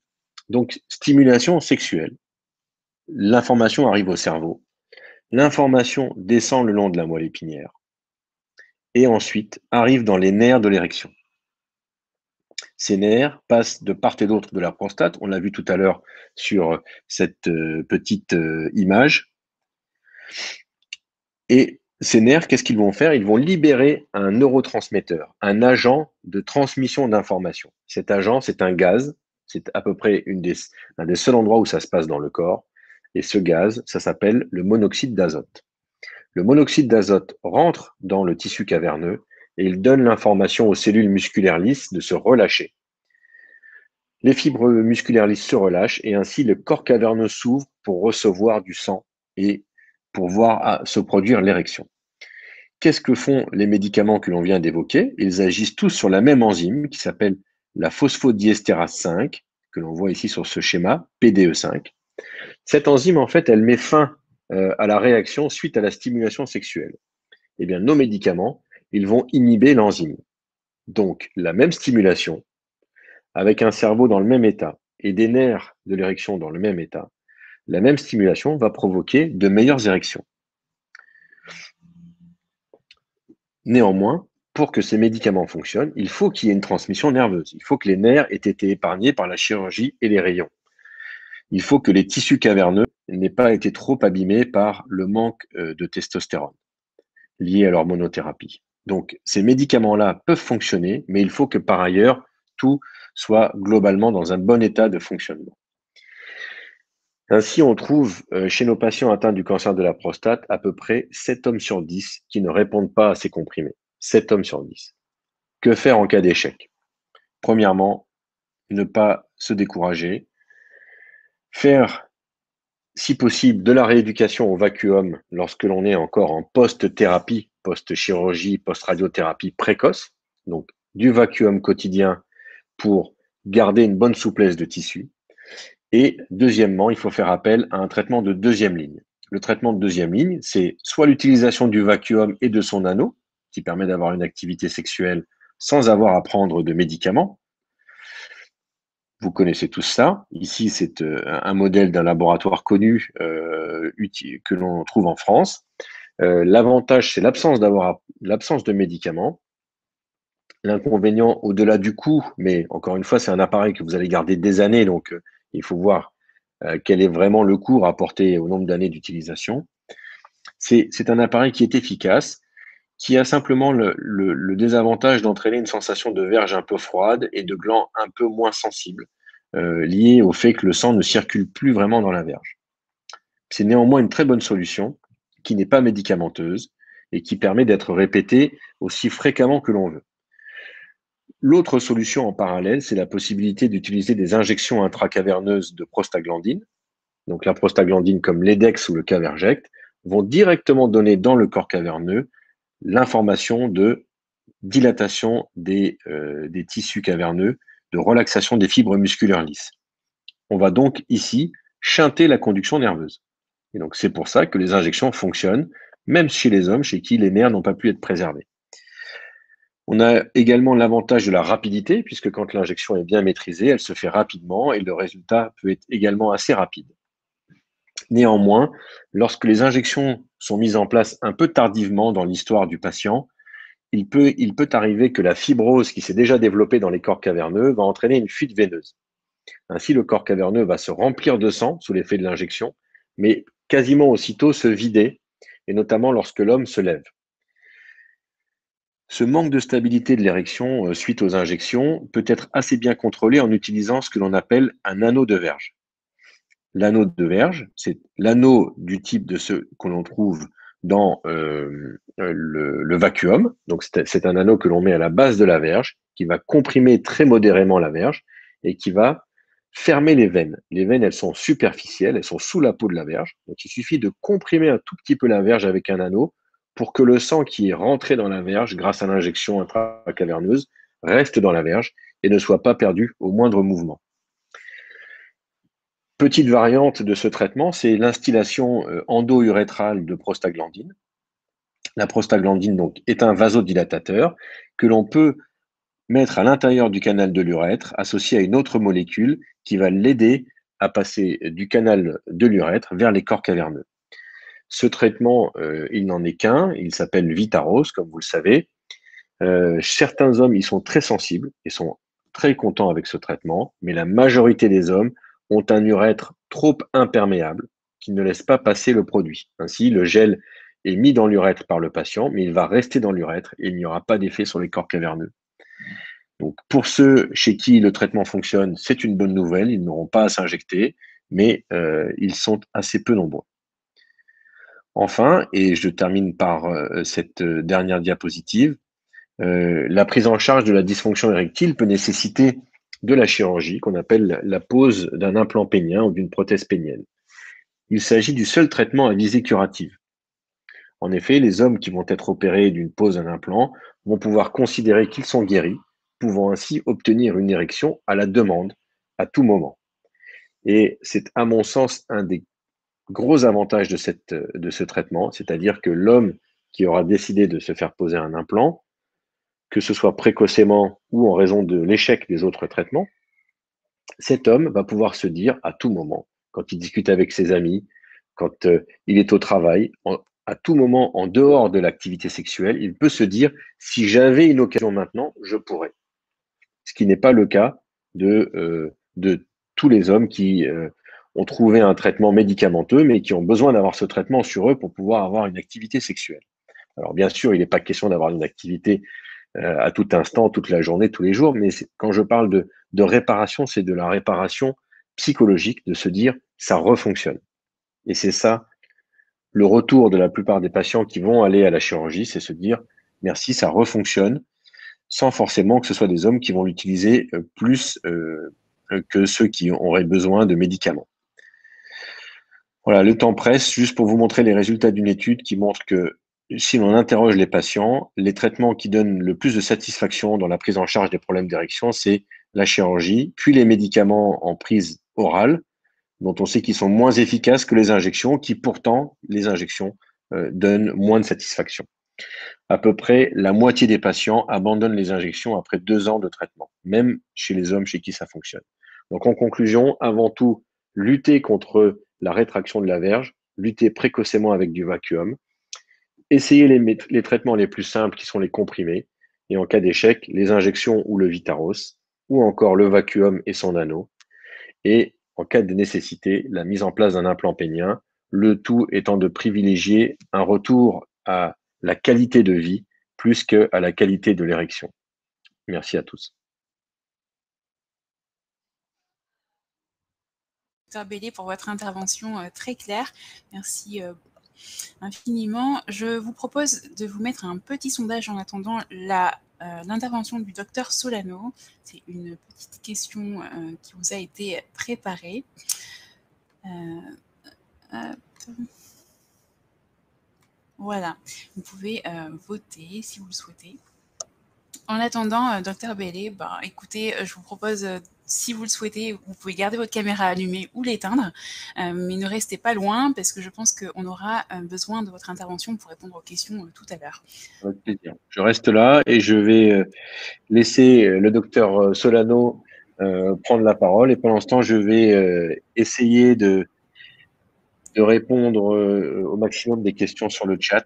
Donc, stimulation sexuelle. L'information arrive au cerveau. L'information descend le long de la moelle épinière et ensuite arrive dans les nerfs de l'érection. Ces nerfs passent de part et d'autre de la prostate. On l'a vu tout à l'heure sur cette petite image. Et ces nerfs, qu'est-ce qu'ils vont faire? Ils vont libérer un neurotransmetteur, un agent de transmission d'information. Cet agent, c'est un gaz. C'est à peu près un des seuls endroits où ça se passe dans le corps. Et ce gaz, ça s'appelle le monoxyde d'azote. Le monoxyde d'azote rentre dans le tissu caverneux et il donne l'information aux cellules musculaires lisses de se relâcher. Les fibres musculaires lisses se relâchent et ainsi le corps caverneux s'ouvre pour recevoir du sang et pour voir se produire l'érection. Qu'est-ce que font les médicaments que l'on vient d'évoquer? Ils agissent tous sur la même enzyme qui s'appelle la phosphodiesterase 5, que l'on voit ici sur ce schéma, PDE5. Cette enzyme, en fait, elle met fin à la réaction suite à la stimulation sexuelle. Eh bien, nos médicaments, ils vont inhiber l'enzyme. Donc, la même stimulation, avec un cerveau dans le même état et des nerfs de l'érection dans le même état, la même stimulation va provoquer de meilleures érections. Néanmoins, pour que ces médicaments fonctionnent, il faut qu'il y ait une transmission nerveuse. Il faut que les nerfs aient été épargnés par la chirurgie et les rayons. Il faut que les tissus caverneux n'aient pas été trop abîmés par le manque de testostérone lié à l'hormonothérapie. Donc, ces médicaments-là peuvent fonctionner, mais il faut que par ailleurs, tout soit globalement dans un bon état de fonctionnement. Ainsi, on trouve chez nos patients atteints du cancer de la prostate à peu près 7 hommes sur 10 qui ne répondent pas à ces comprimés. 7 hommes sur 10. Que faire en cas d'échec? Premièrement, ne pas se décourager. Faire, si possible, de la rééducation au vacuum lorsque l'on est encore en post-thérapie, post-chirurgie, post-radiothérapie précoce. Donc, du vacuum quotidien pour garder une bonne souplesse de tissu. Et deuxièmement, il faut faire appel à un traitement de deuxième ligne. Le traitement de deuxième ligne, c'est soit l'utilisation du vacuum et de son anneau, qui permet d'avoir une activité sexuelle sans avoir à prendre de médicaments. Vous connaissez tous ça. Ici, c'est un modèle d'un laboratoire connu que l'on trouve en France. L'avantage, c'est l'absence de médicaments. L'inconvénient, au-delà du coût, mais encore une fois, c'est un appareil que vous allez garder des années, donc il faut voir quel est vraiment le coût rapporté au nombre d'années d'utilisation. C'est un appareil qui est efficace, qui a simplement le désavantage d'entraîner une sensation de verge un peu froide et de gland un peu moins sensible, lié au fait que le sang ne circule plus vraiment dans la verge. C'est néanmoins une très bonne solution, qui n'est pas médicamenteuse et qui permet d'être répétée aussi fréquemment que l'on veut. L'autre solution en parallèle, c'est la possibilité d'utiliser des injections intracaverneuses de prostaglandine. Donc la prostaglandine, comme l'Edex ou le Caverject, vont directement donner dans le corps caverneux l'information de dilatation des tissus caverneux, de relaxation des fibres musculaires lisses. On va donc ici shunter la conduction nerveuse. Et donc c'est pour ça que les injections fonctionnent, même chez les hommes chez qui les nerfs n'ont pas pu être préservés. On a également l'avantage de la rapidité, puisque quand l'injection est bien maîtrisée, elle se fait rapidement et le résultat peut être également assez rapide. Néanmoins, lorsque les injections sont mises en place un peu tardivement dans l'histoire du patient, il peut arriver que la fibrose qui s'est déjà développée dans les corps caverneux va entraîner une fuite veineuse. Ainsi, le corps caverneux va se remplir de sang sous l'effet de l'injection, mais quasiment aussitôt se vider et notamment lorsque l'homme se lève. Ce manque de stabilité de l'érection suite aux injections peut être assez bien contrôlé en utilisant ce que l'on appelle un anneau de verge. L'anneau de verge, c'est l'anneau du type de ce que l'on trouve dans le vacuum. Donc, c'est un anneau que l'on met à la base de la verge, qui va comprimer très modérément la verge et qui va fermer les veines. Les veines, elles sont superficielles, elles sont sous la peau de la verge. Donc, il suffit de comprimer un tout petit peu la verge avec un anneau pour que le sang qui est rentré dans la verge grâce à l'injection intracaverneuse reste dans la verge et ne soit pas perdu au moindre mouvement. Petite variante de ce traitement, c'est l'instillation endo-urétrale de prostaglandine. La prostaglandine donc, est un vasodilatateur que l'on peut mettre à l'intérieur du canal de l'urètre, associé à une autre molécule qui va l'aider à passer du canal de l'urètre vers les corps caverneux. Ce traitement, il n'en est qu'un, il s'appelle Vitaros, comme vous le savez. Certains hommes y sont très sensibles et sont très contents avec ce traitement, mais la majorité des hommes ont un urètre trop imperméable qui ne laisse pas passer le produit. Ainsi, le gel est mis dans l'urètre par le patient, mais il va rester dans l'urètre et il n'y aura pas d'effet sur les corps caverneux. Donc, pour ceux chez qui le traitement fonctionne, c'est une bonne nouvelle, ils n'auront pas à s'injecter, mais ils sont assez peu nombreux. Enfin, et je termine par cette dernière diapositive, la prise en charge de la dysfonction érectile peut nécessiter de la chirurgie qu'on appelle la pose d'un implant pénien ou d'une prothèse pénienne. Il s'agit du seul traitement à visée curative. En effet, les hommes qui vont être opérés d'une pose d'un implant vont pouvoir considérer qu'ils sont guéris, pouvant ainsi obtenir une érection à la demande, à tout moment. Et c'est à mon sens un des gros avantages de ce traitement, c'est-à-dire que l'homme qui aura décidé de se faire poser un implant, que ce soit précocement ou en raison de l'échec des autres traitements, cet homme va pouvoir se dire à tout moment, quand il discute avec ses amis, quand il est au travail, à tout moment en dehors de l'activité sexuelle, il peut se dire si j'avais une occasion maintenant, je pourrais. Ce qui n'est pas le cas de tous les hommes qui ont trouvé un traitement médicamenteux, mais qui ont besoin d'avoir ce traitement sur eux pour pouvoir avoir une activité sexuelle. Alors bien sûr, il n'est pas question d'avoir une activité à tout instant, toute la journée, tous les jours, mais quand je parle de réparation, c'est de la réparation psychologique, de se dire ça refonctionne. Et c'est ça, le retour de la plupart des patients qui vont aller à la chirurgie, c'est se dire merci, ça refonctionne, sans forcément que ce soit des hommes qui vont l'utiliser plus que ceux qui auraient besoin de médicaments. Voilà, le temps presse, juste pour vous montrer les résultats d'une étude qui montre que si l'on interroge les patients, les traitements qui donnent le plus de satisfaction dans la prise en charge des problèmes d'érection, c'est la chirurgie, puis les médicaments en prise orale, dont on sait qu'ils sont moins efficaces que les injections, qui pourtant, les injections donnent moins de satisfaction. À peu près la moitié des patients abandonnent les injections après 2 ans de traitement, même chez les hommes chez qui ça fonctionne. Donc en conclusion, avant tout, lutter contre la rétraction de la verge, lutter précocement avec du vacuum, essayer les traitements les plus simples qui sont les comprimés, et en cas d'échec, les injections ou le Vitaros, ou encore le vacuum et son anneau, et en cas de nécessité, la mise en place d'un implant pénien, le tout étant de privilégier un retour à la qualité de vie plus qu'à la qualité de l'érection. Merci à tous. Dr Bellé, pour votre intervention très claire. Merci infiniment. Je vous propose de vous mettre un petit sondage en attendant l'intervention du docteur Solano. C'est une petite question qui vous a été préparée. Voilà, vous pouvez voter si vous le souhaitez. En attendant, docteur Bellé, écoutez, je vous propose, si vous le souhaitez, vous pouvez garder votre caméra allumée ou l'éteindre, mais ne restez pas loin parce que je pense qu'on aura besoin de votre intervention pour répondre aux questions tout à l'heure. Avec plaisir. Je reste là et je vais laisser le docteur Solano prendre la parole et pendant ce temps, je vais essayer de répondre au maximum des questions sur le chat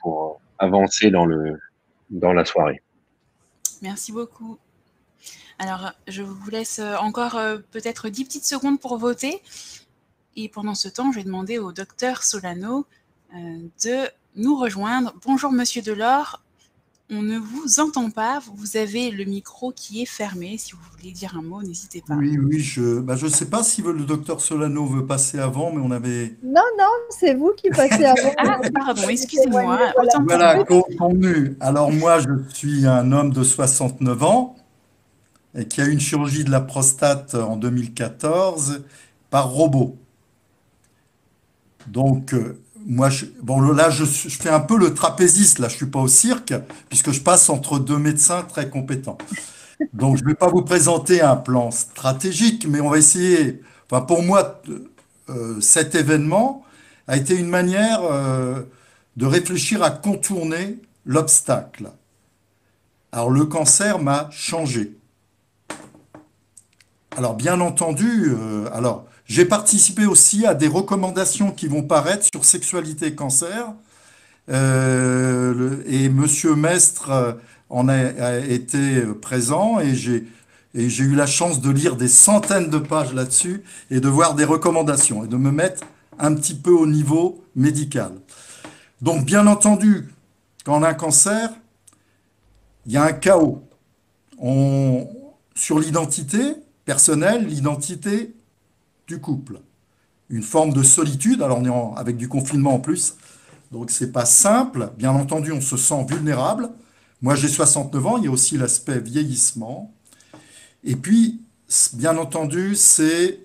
pour avancer dans la soirée. Merci beaucoup. Alors, je vous laisse encore peut-être 10 petites secondes pour voter. Et pendant ce temps, je vais demander au docteur Solano de nous rejoindre. Bonjour Monsieur Delors, on ne vous entend pas, vous avez le micro qui est fermé. Si vous voulez dire un mot, n'hésitez pas. Oui, oui, je sais pas si le docteur Solano veut passer avant, mais on avait... Non, c'est vous qui passez avant. Ah, pardon, excusez-moi. Autant pour Voilà, moi. convenu. Alors moi, je suis un homme de 69 ans et qui a eu une chirurgie de la prostate en 2014 par robot. Donc, moi, bon, là, je fais un peu le trapéziste. Là, je suis pas au cirque, puisque je passe entre deux médecins très compétents. Donc, je ne vais pas vous présenter un plan stratégique, mais on va essayer. Enfin, pour moi, cet événement a été une manière de réfléchir à contourner l'obstacle. Alors, le cancer m'a changé. Alors, bien entendu, j'ai participé aussi à des recommandations qui vont paraître sur sexualité et cancer. Et Monsieur Mestre a été présent et j'ai eu la chance de lire des centaines de pages là-dessus et de voir des recommandations et de me mettre un petit peu au niveau médical. Donc, bien entendu, quand on a un cancer, il y a un chaos. Sur l'identité personnelle, l'identité du couple. Une forme de solitude, alors on est avec du confinement en plus, donc c'est pas simple. Bien entendu, on se sent vulnérable. Moi, j'ai 69 ans, il y a aussi l'aspect vieillissement. Et puis, bien entendu, c'est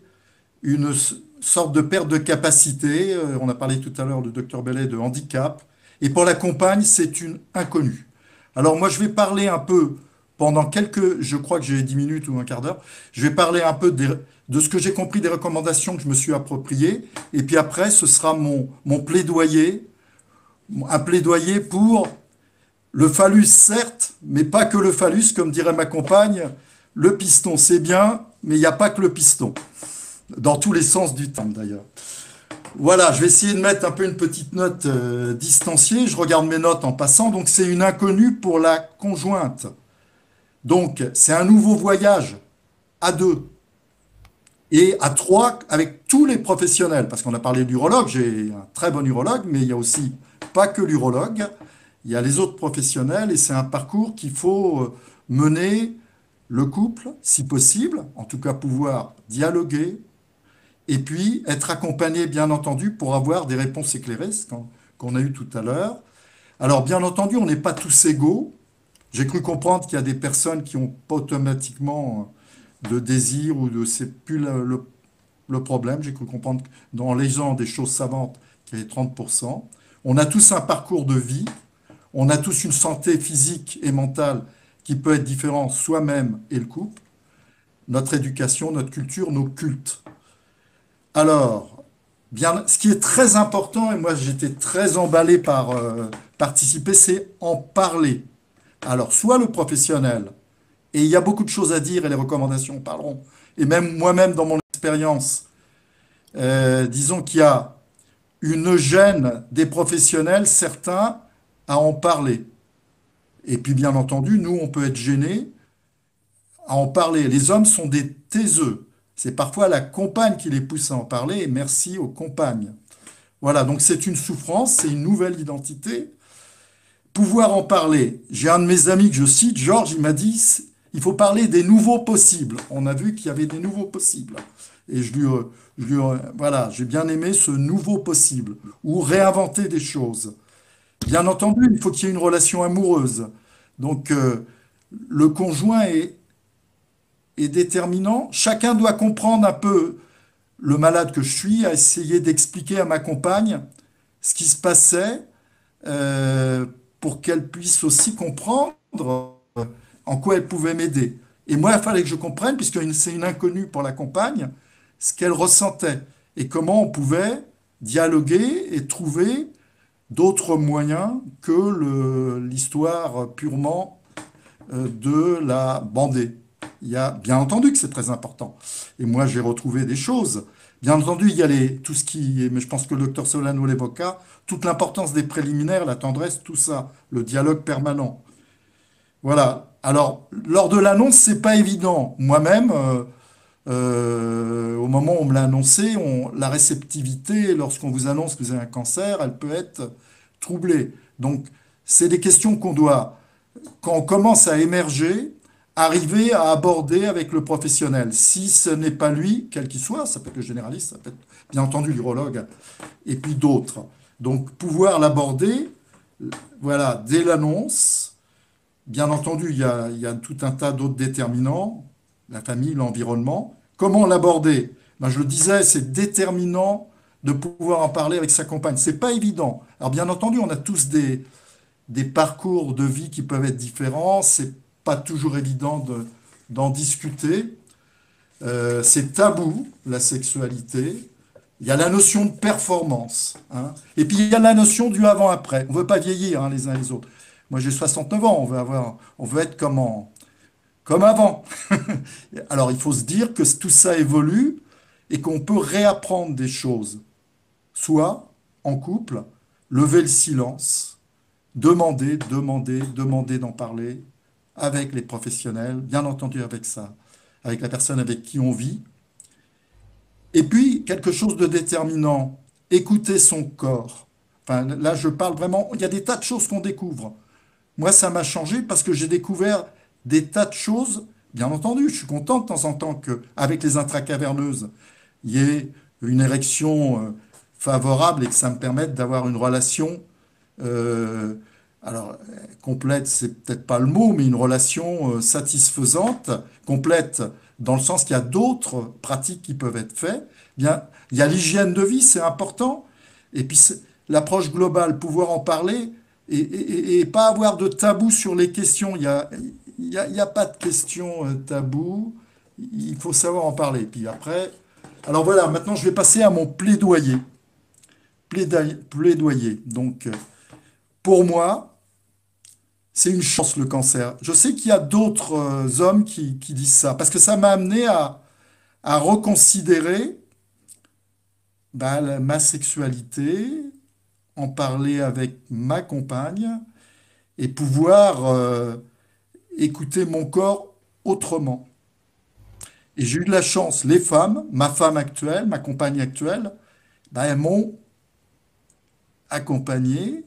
une sorte de perte de capacité. On a parlé tout à l'heure, le docteur Bellet, de handicap. Et pour la compagne, c'est une inconnue. Alors moi, je vais parler un peu pendant je crois que j'ai 10 minutes ou un quart d'heure, je vais parler un peu de ce que j'ai compris des recommandations que je me suis appropriées. Et puis après, ce sera mon plaidoyer, un plaidoyer pour le phallus, certes, mais pas que le phallus, comme dirait ma compagne. Le piston, c'est bien, mais il n'y a pas que le piston. Dans tous les sens du terme, d'ailleurs. Voilà, je vais essayer de mettre un peu une petite note distanciée. Je regarde mes notes en passant. Donc, c'est une inconnue pour la conjointe. Donc, c'est un nouveau voyage à deux et à trois avec tous les professionnels. Parce qu'on a parlé d'urologue, j'ai un très bon urologue, mais il y a aussi pas que l'urologue. Il y a les autres professionnels et c'est un parcours qu'il faut mener le couple, si possible, en tout cas pouvoir dialoguer, et puis être accompagné, bien entendu, pour avoir des réponses éclairées, qu'on a eu tout à l'heure. Alors, bien entendu, on n'est pas tous égaux. J'ai cru comprendre qu'il y a des personnes qui n'ont pas automatiquement de désir ou de... C'est plus le problème. J'ai cru comprendre que dans les gens des choses savantes, qu'il y avait 30%. On a tous un parcours de vie. On a tous une santé physique et mentale qui peut être différente soi-même et le couple. Notre éducation, notre culture, nos cultes. Alors, bien, ce qui est très important, et moi j'étais très emballé par participer, c'est en parler. Alors, soit le professionnel, et il y a beaucoup de choses à dire et les recommandations parleront, et même moi-même dans mon expérience, disons qu'il y a une gêne des professionnels, certains, à en parler. Et puis, bien entendu, nous, on peut être gênés à en parler. Les hommes sont des taiseux. C'est parfois la compagne qui les pousse à en parler, et merci aux compagnes. Voilà, donc c'est une souffrance, c'est une nouvelle identité. Pouvoir en parler. J'ai un de mes amis que je cite, Georges, il m'a dit, il faut parler des nouveaux possibles. On a vu qu'il y avait des nouveaux possibles. Et voilà, j'ai bien aimé ce nouveau possible, ou réinventer des choses. Bien entendu, il faut qu'il y ait une relation amoureuse. Donc, le conjoint est déterminant. Chacun doit comprendre un peu le malade que je suis, à essayer d'expliquer à ma compagne ce qui se passait pour qu'elle puisse aussi comprendre en quoi elle pouvait m'aider. Et moi, il fallait que je comprenne, puisque c'est une inconnue pour la compagne, ce qu'elle ressentait et comment on pouvait dialoguer et trouver d'autres moyens que l'histoire purement de la bander. Il y a bien entendu que c'est très important. Et moi, j'ai retrouvé des choses. Bien entendu, il y a tout ce qui est, mais je pense que le docteur Solano l'évoqua, toute l'importance des préliminaires, la tendresse, tout ça, le dialogue permanent. Voilà. Alors, lors de l'annonce, c'est pas évident. Moi-même, au moment où on me l'a annoncé, la réceptivité, lorsqu'on vous annonce que vous avez un cancer, elle peut être troublée. Donc, c'est des questions qu'on doit, quand on commence à émerger, arriver à aborder avec le professionnel. Si ce n'est pas lui, quel qu'il soit, ça peut être le généraliste, ça peut être bien entendu l'urologue, et puis d'autres. Donc, pouvoir l'aborder, voilà, dès l'annonce. Bien entendu, il y a tout un tas d'autres déterminants, la famille, l'environnement. Comment l'aborder? Ben, je le disais, c'est déterminant de pouvoir en parler avec sa compagne. C'est pas évident. Alors, bien entendu, on a tous des parcours de vie qui peuvent être différents. C'est pas toujours évident d'en discuter. C'est tabou, la sexualité. Il y a la notion de performance, hein. Et puis il y a la notion du avant-après. On ne veut pas vieillir, hein, les uns les autres. Moi j'ai 69 ans, on veut être comme avant. Alors il faut se dire que tout ça évolue et qu'on peut réapprendre des choses. Soit en couple, lever le silence, demander d'en parler avec les professionnels, bien entendu avec ça, avec la personne avec qui on vit. Et puis, quelque chose de déterminant, écouter son corps. Enfin, là, je parle vraiment, il y a des tas de choses qu'on découvre. Moi, ça m'a changé parce que j'ai découvert des tas de choses. Bien entendu, je suis content de temps en temps qu'avec les intracaverneuses, il y ait une érection favorable et que ça me permette d'avoir une relation, euh, alors complète, c'est peut-être pas le mot, mais une relation satisfaisante, complète dans le sens qu'il y a d'autres pratiques qui peuvent être faites. Bien, il y a l'hygiène de vie, c'est important. Et puis l'approche globale, pouvoir en parler et pas avoir de tabou sur les questions. Il y a pas de questions tabou. Il faut savoir en parler. Puis après, alors voilà, maintenant je vais passer à mon plaidoyer. Plaidoyer. Donc, pour moi, c'est une chance le cancer. Je sais qu'il y a d'autres hommes qui disent ça, parce que ça m'a amené à reconsidérer ben, ma sexualité, en parler avec ma compagne et pouvoir écouter mon corps autrement. Et j'ai eu de la chance. Les femmes, ma femme actuelle, ma compagne actuelle, ben, elles m'ont accompagné,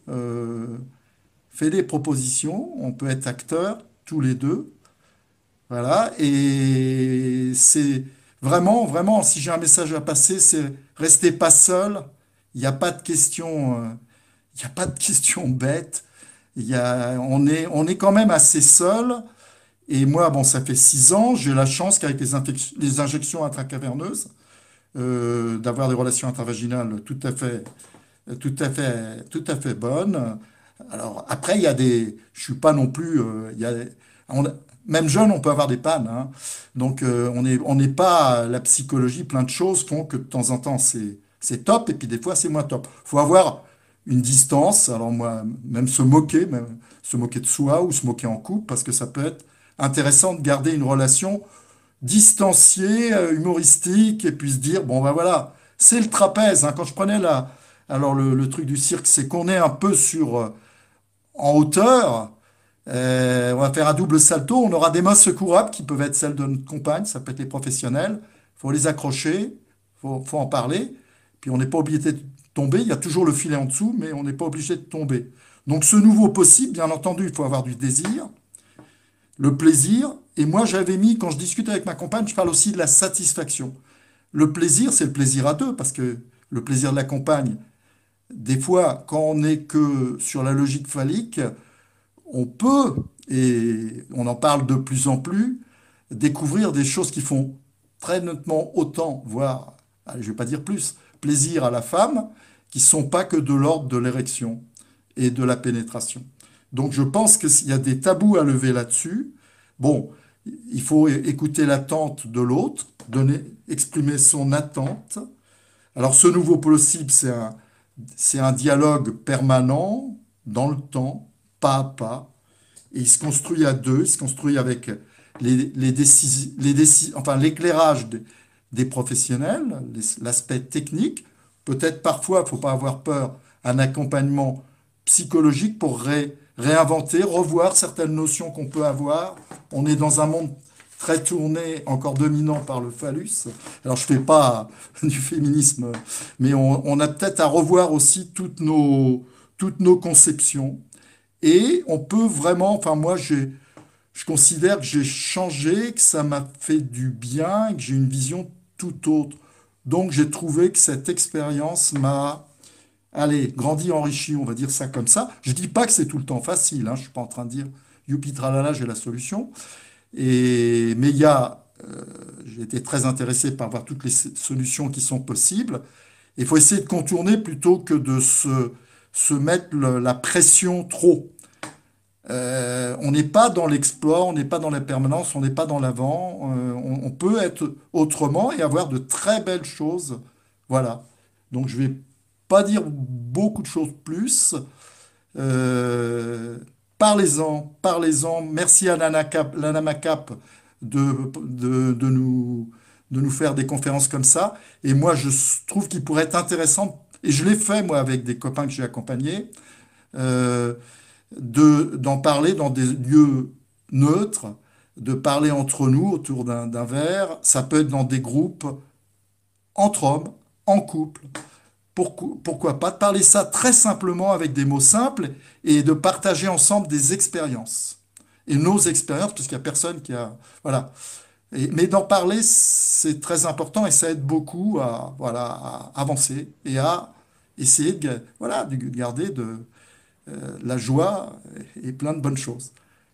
fait des propositions. On peut être acteurs tous les deux. Voilà. Et c'est vraiment, vraiment, si j'ai un message à passer, c'est restez pas seul. Il n'y a pas de questions, il n'y a pas de questions bêtes. On est quand même assez seul. Et moi, bon, ça fait 6 ans. J'ai la chance qu'avec les injections intracaverneuses, d'avoir des relations intravaginales tout à fait bonnes. Alors après, je suis pas non plus, même jeune, on peut avoir des pannes, hein. Donc on n'est pas la psychologie, plein de choses font que de temps en temps c'est top et puis des fois c'est moins top. Faut avoir une distance. Alors moi, même se moquer de soi ou se moquer en couple parce que ça peut être intéressant de garder une relation distanciée, humoristique et puis se dire bon ben voilà, c'est le trapèze, hein. Quand je prenais alors le truc du cirque, c'est qu'on est un peu en hauteur. On va faire un double salto. On aura des mains secourables qui peuvent être celles de notre compagne, ça peut être les professionnels. Il faut les accrocher, faut en parler. Puis on n'est pas obligé de tomber. Il y a toujours le filet en dessous, mais on n'est pas obligé de tomber. Donc ce nouveau possible, bien entendu, il faut avoir du désir, le plaisir. Et moi, j'avais mis, quand je discute avec ma compagne, je parle aussi de la satisfaction. Le plaisir, c'est le plaisir à deux, parce que le plaisir de la compagne, des fois, quand on n'est que sur la logique phallique, on peut, et on en parle de plus en plus, découvrir des choses qui font très nettement autant, voire, allez, je ne vais pas dire plus, plaisir à la femme, qui ne sont pas que de l'ordre de l'érection et de la pénétration. Donc je pense qu'il y a des tabous à lever là-dessus. Bon, il faut écouter l'attente de l'autre, exprimer son attente. Alors ce nouveau possible, c'est un dialogue permanent, dans le temps, pas à pas, et il se construit à deux, il se construit avec enfin, l'éclairage des professionnels, l'aspect technique, peut-être parfois, il ne faut pas avoir peur, un accompagnement psychologique pour réinventer, revoir certaines notions qu'on peut avoir. On est dans un monde très tourné, encore dominant par le phallus. Alors, je fais pas du féminisme, mais on a peut-être à revoir aussi toutes nos conceptions. Et on peut vraiment, enfin, moi, je considère que j'ai changé, que ça m'a fait du bien, que j'ai une vision tout autre. Donc, j'ai trouvé que cette expérience m'a, allez, grandi, enrichi, on va dire ça comme ça. Je dis pas que c'est tout le temps facile, hein, je suis pas en train de dire, youpi tralala, j'ai la solution. Mais j'ai été très intéressé par voir toutes les solutions qui sont possibles. Il faut essayer de contourner plutôt que de se mettre la pression trop. On n'est pas dans l'exploit, on n'est pas dans la permanence, on n'est pas dans l'avant. On peut être autrement et avoir de très belles choses. Voilà. Donc je vais pas dire beaucoup de choses plus. Euh, Parlez-en, parlez-en. Merci à Lana Macap de nous faire des conférences comme ça. Et moi, je trouve qu'il pourrait être intéressant, et je l'ai fait moi avec des copains que j'ai accompagnés, euh, d'en parler dans des lieux neutres, de parler entre nous autour d'un verre. Ça peut être dans des groupes, entre hommes, en couple. Pourquoi pas de parler ça très simplement avec des mots simples et de partager ensemble des expériences. Et nos expériences, parce qu'il n'y a personne qui a... Voilà. Mais d'en parler, c'est très important et ça aide beaucoup à, voilà, à avancer et à essayer voilà, de garder la joie et plein de bonnes choses.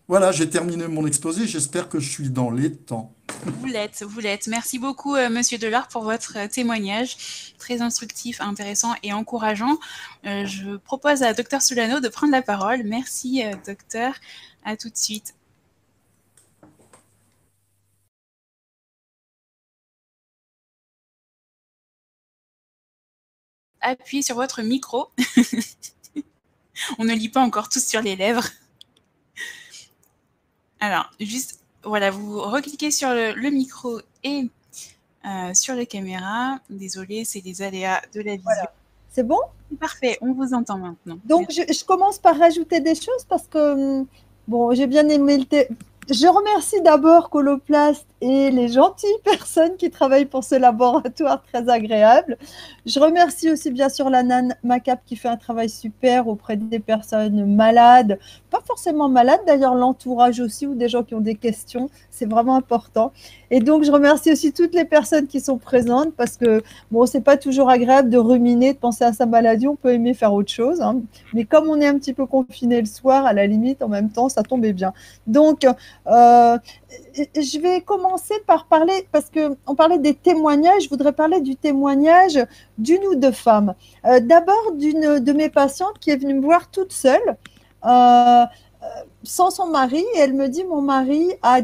Voilà, j'ai terminé mon exposé. J'espère que je suis dans les temps. Vous l'êtes, vous l'êtes. Merci beaucoup, Monsieur Delard, pour votre témoignage très instructif, intéressant et encourageant. Je propose à Dr Solano de prendre la parole. Merci, docteur. À tout de suite. Appuyez sur votre micro. On ne lit pas encore tous sur les lèvres. Alors, juste, voilà, vous recliquez sur le micro et sur la caméra. Désolée, c'est les aléas de la visio. Voilà. C'est bon? Parfait, on vous entend maintenant. Donc, je commence par rajouter des choses parce que, bon, j'ai bien aimé Je remercie d'abord Coloplast et les gentilles personnes qui travaillent pour ce laboratoire très agréable. Je remercie aussi bien sûr la Nan Macap qui fait un travail super auprès des personnes malades, pas forcément malades d'ailleurs, l'entourage aussi ou des gens qui ont des questions, c'est vraiment important. Et donc je remercie aussi toutes les personnes qui sont présentes parce que bon, c'est pas toujours agréable de ruminer, de penser à sa maladie, on peut aimer faire autre chose, hein. Mais comme on est un petit peu confiné le soir, à la limite, en même temps, ça tombait bien. Donc, je vais commencer par parler, parce qu'on parlait des témoignages, je voudrais parler du témoignage d'une ou deux femmes. D'abord, d'une de mes patientes qui est venue me voir toute seule, sans son mari, et elle me dit, mon mari a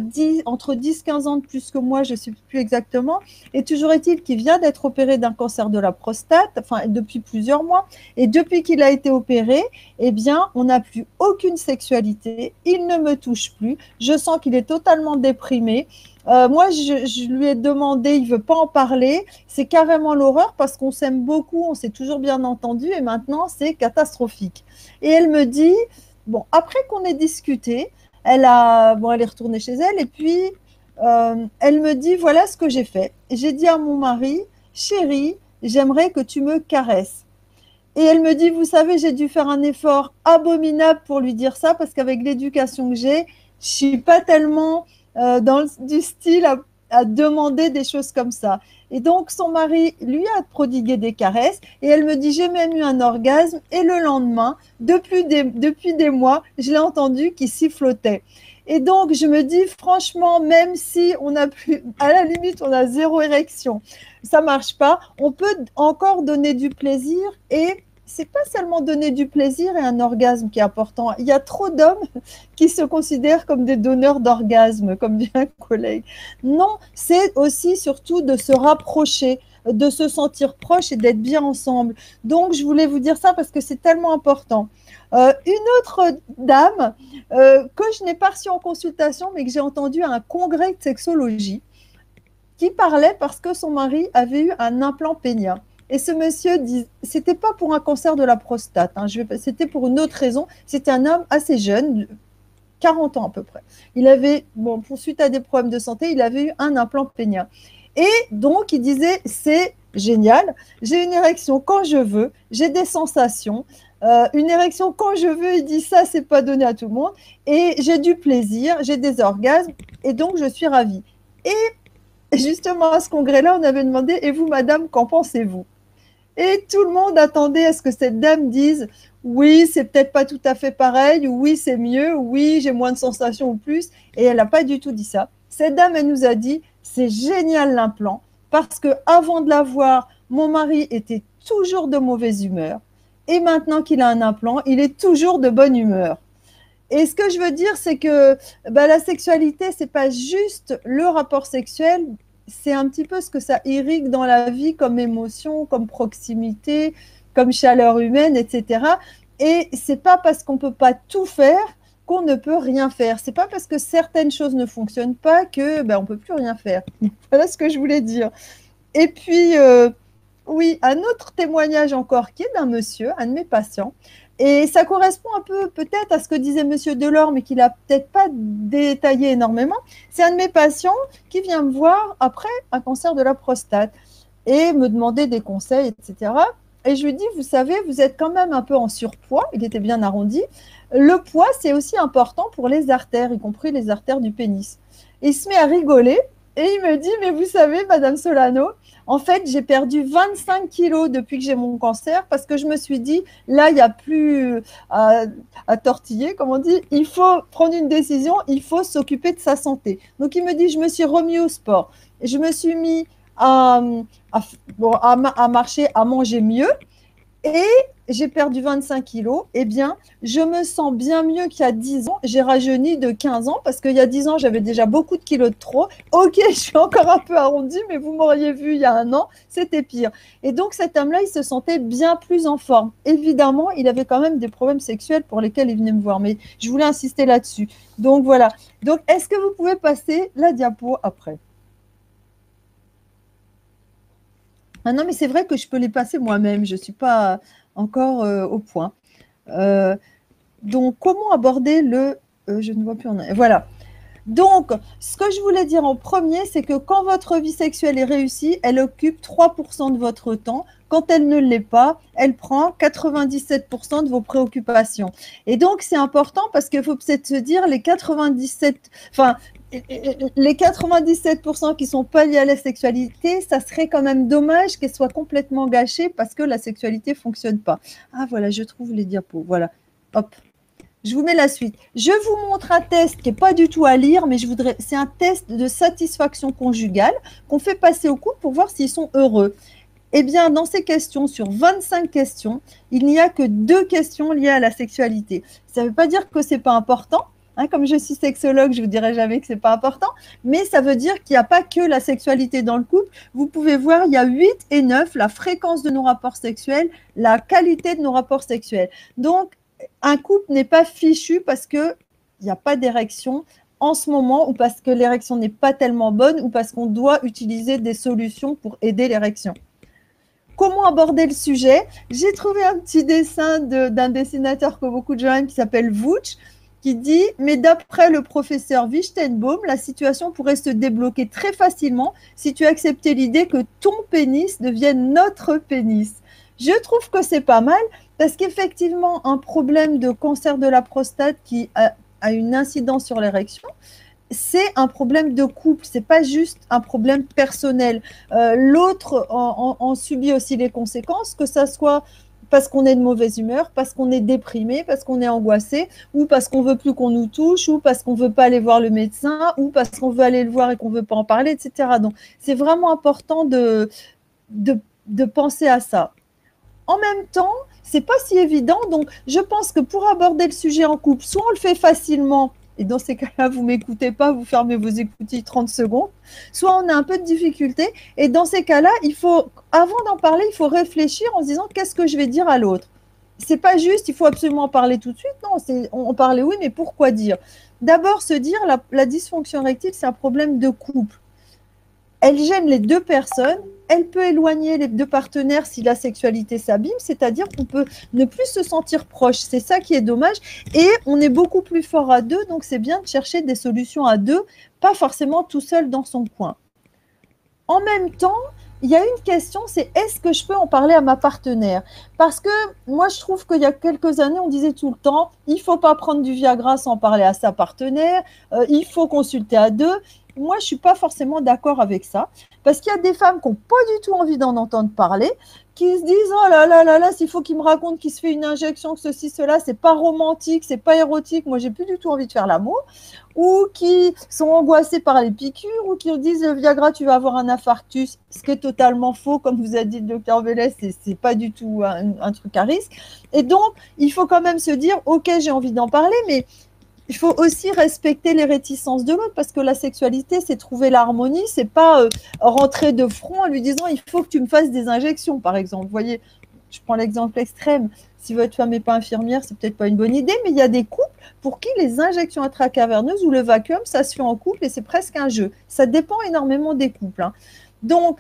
entre 10-15 ans de plus que moi, je ne sais plus exactement, et toujours est-il qu'il vient d'être opéré d'un cancer de la prostate, enfin depuis plusieurs mois, et depuis qu'il a été opéré, eh bien, on n'a plus aucune sexualité, il ne me touche plus, je sens qu'il est totalement déprimé. Moi, je lui ai demandé, il ne veut pas en parler, c'est carrément l'horreur parce qu'on s'aime beaucoup, on s'est toujours bien entendu, et maintenant, c'est catastrophique. Et elle me dit, bon, après qu'on ait discuté, elle est retournée chez elle et puis elle me dit, voilà ce que j'ai fait. J'ai dit à mon mari, chérie, j'aimerais que tu me caresses. Et elle me dit, vous savez, j'ai dû faire un effort abominable pour lui dire ça parce qu'avec l'éducation que j'ai, je ne suis pas tellement du style à demander des choses comme ça. Et donc, son mari lui a prodigué des caresses et elle me dit, j'ai même eu un orgasme et le lendemain, depuis des mois, je l'ai entendu qui sifflotait. Et donc, je me dis, franchement, même si on a plus, à la limite, on a zéro érection, ça marche pas, on peut encore donner du plaisir et c'est pas seulement donner du plaisir et un orgasme qui est important. Il y a trop d'hommes qui se considèrent comme des donneurs d'orgasme, comme dit un collègue. Non, c'est aussi surtout de se rapprocher, de se sentir proche et d'être bien ensemble. Donc, je voulais vous dire ça parce que c'est tellement important. Une autre dame que je n'ai pas reçue en consultation, mais que j'ai entendue à un congrès de sexologie, qui parlait parce que son mari avait eu un implant pénien. Et ce monsieur dit, c'était pas pour un cancer de la prostate, hein, c'était pour une autre raison. C'était un homme assez jeune, 40 ans à peu près. Il avait, bon, pour suite à des problèmes de santé, il avait eu un implant pénien. Et donc, il disait, c'est génial, j'ai une érection quand je veux, j'ai des sensations, une érection quand je veux, il dit ça, c'est pas donné à tout le monde, et j'ai du plaisir, j'ai des orgasmes, et donc je suis ravie. Et justement, à ce congrès-là, on avait demandé, et vous, madame, qu'en pensez-vous? Et tout le monde attendait à ce que cette dame dise, oui, c'est peut-être pas tout à fait pareil, ou oui, c'est mieux, ou oui, j'ai moins de sensations ou plus, et elle n'a pas du tout dit ça. Cette dame, elle nous a dit, c'est génial l'implant, parce que avant de l'avoir, mon mari était toujours de mauvaise humeur, et maintenant qu'il a un implant, il est toujours de bonne humeur. Et ce que je veux dire, c'est que la sexualité, c'est pas juste le rapport sexuel, c'est un petit peu ce que ça irrigue dans la vie comme émotion, comme proximité, comme chaleur humaine, etc. Et c'est pas parce qu'on peut pas tout faire qu'on ne peut rien faire. C'est pas parce que certaines choses ne fonctionnent pas que on peut plus rien faire. Voilà ce que je voulais dire. Et puis oui, un autre témoignage encore qui est d'un monsieur, un de mes patients. Et ça correspond un peu peut-être à ce que disait monsieur Delors, mais qu'il n'a peut-être pas détaillé énormément. C'est un de mes patients qui vient me voir après un cancer de la prostate et me demander des conseils, etc. Et je lui dis, vous savez, vous êtes quand même un peu en surpoids, il était bien arrondi. Le poids, c'est aussi important pour les artères, y compris les artères du pénis. Et il se met à rigoler et il me dit, mais vous savez, Madame Solano, en fait, j'ai perdu 25 kilos depuis que j'ai mon cancer parce que je me suis dit, là, il n'y a plus à tortiller, comme on dit. Il faut prendre une décision, il faut s'occuper de sa santé. Donc, il me dit, je me suis remis au sport. Je me suis mis à marcher, à manger mieux. Et j'ai perdu 25 kilos, eh bien, je me sens bien mieux qu'il y a 10 ans. J'ai rajeuni de 15 ans parce qu'il y a 10 ans, j'avais déjà beaucoup de kilos de trop. Ok, je suis encore un peu arrondie, mais vous m'auriez vu il y a un an, c'était pire. Et donc, cet homme-là, il se sentait bien plus en forme. Évidemment, il avait quand même des problèmes sexuels pour lesquels il venait me voir, mais je voulais insister là-dessus. Donc, voilà. Donc, est-ce que vous pouvez passer la diapo après ? Ah non, mais c'est vrai que je peux les passer moi-même, je ne suis pas encore au point. Donc, comment aborder le… je ne vois plus en… Voilà. Donc, ce que je voulais dire en premier, c'est que quand votre vie sexuelle est réussie, elle occupe 3% de votre temps. Quand elle ne l'est pas, elle prend 97% de vos préoccupations. Et donc, c'est important parce qu'il faut peut-être se dire les 97% qui sont pas liés à la sexualité, ça serait quand même dommage qu'elles soient complètement gâchées parce que la sexualité fonctionne pas. Ah voilà, je trouve les diapos. Voilà, hop. Je vous mets la suite. Je vous montre un test qui n'est pas du tout à lire, mais c'est un test de satisfaction conjugale qu'on fait passer au couple pour voir s'ils sont heureux. Eh bien, dans ces questions, sur 25 questions, il n'y a que 2 questions liées à la sexualité. Ça ne veut pas dire que ce n'est pas important. Comme je suis sexologue, je ne vous dirai jamais que ce n'est pas important, mais ça veut dire qu'il n'y a pas que la sexualité dans le couple. Vous pouvez voir, il y a 8 et 9, la fréquence de nos rapports sexuels, la qualité de nos rapports sexuels. Donc, un couple n'est pas fichu parce qu'il n'y a pas d'érection en ce moment ou parce que l'érection n'est pas tellement bonne ou parce qu'on doit utiliser des solutions pour aider l'érection. Comment aborder le sujet? J'ai trouvé un petit dessin d'un dessinateur que beaucoup de gens aiment qui s'appelle Vooch, qui dit « Mais d'après le professeur Wichtenbaum, la situation pourrait se débloquer très facilement si tu acceptais l'idée que ton pénis devienne notre pénis. » Je trouve que c'est pas mal parce qu'effectivement, un problème de cancer de la prostate qui a une incidence sur l'érection, c'est un problème de couple, c'est pas juste un problème personnel. L'autre en subit aussi les conséquences, que ça soit parce qu'on est de mauvaise humeur, parce qu'on est déprimé, parce qu'on est angoissé, ou parce qu'on veut plus qu'on nous touche, ou parce qu'on veut pas aller voir le médecin, ou parce qu'on veut aller le voir et qu'on veut pas en parler, etc. Donc, c'est vraiment important de penser à ça. En même temps, c'est pas si évident. Donc, je pense que pour aborder le sujet en couple, soit on le fait facilement, et dans ces cas-là, vous m'écoutez pas, vous fermez vos écoutilles 30 secondes, soit on a un peu de difficulté. Et dans ces cas-là, avant d'en parler, il faut réfléchir en se disant qu'est-ce que je vais dire à l'autre. C'est pas juste, il faut absolument en parler tout de suite. Non, on parlait oui, mais pourquoi dire? D'abord, se dire la dysfonction érectile, c'est un problème de couple. Elle gêne les 2 personnes elle peut éloigner les deux partenaires si la sexualité s'abîme, c'est-à-dire qu'on peut ne plus se sentir proche. C'est ça qui est dommage. Et on est beaucoup plus fort à deux, donc c'est bien de chercher des solutions à deux, pas forcément tout seul dans son coin. En même temps, il y a une question, c'est est-ce que je peux en parler à ma partenaire? Parce que moi, je trouve qu'il y a quelques années, on disait tout le temps, il ne faut pas prendre du Viagra sans parler à sa partenaire, il faut consulter à deux. Moi, je ne suis pas forcément d'accord avec ça, parce qu'il y a des femmes qui n'ont pas du tout envie d'en entendre parler, qui se disent, oh là là là là, s'il faut qu'il me raconte qu'il se fait une injection, que ceci, cela, c'est pas romantique, c'est pas érotique, moi, j'ai plus du tout envie de faire l'amour, ou qui sont angoissés par les piqûres, ou qui disent, le Viagra, tu vas avoir un infarctus, ce qui est totalement faux, comme vous a dit le docteur Vélez, c'est pas du tout un truc à risque. Et donc, il faut quand même se dire, ok, j'ai envie d'en parler, mais il faut aussi respecter les réticences de l'autre, parce que la sexualité, c'est trouver l'harmonie, c'est pas rentrer de front en lui disant il faut que tu me fasses des injections, par exemple. Vous voyez, je prends l'exemple extrême. Si votre femme n'est pas infirmière, c'est peut-être pas une bonne idée, mais il y a des couples pour qui les injections intracaverneuses ou le vacuum, ça se fait en couple et c'est presque un jeu. Ça dépend énormément des couples, hein. Donc,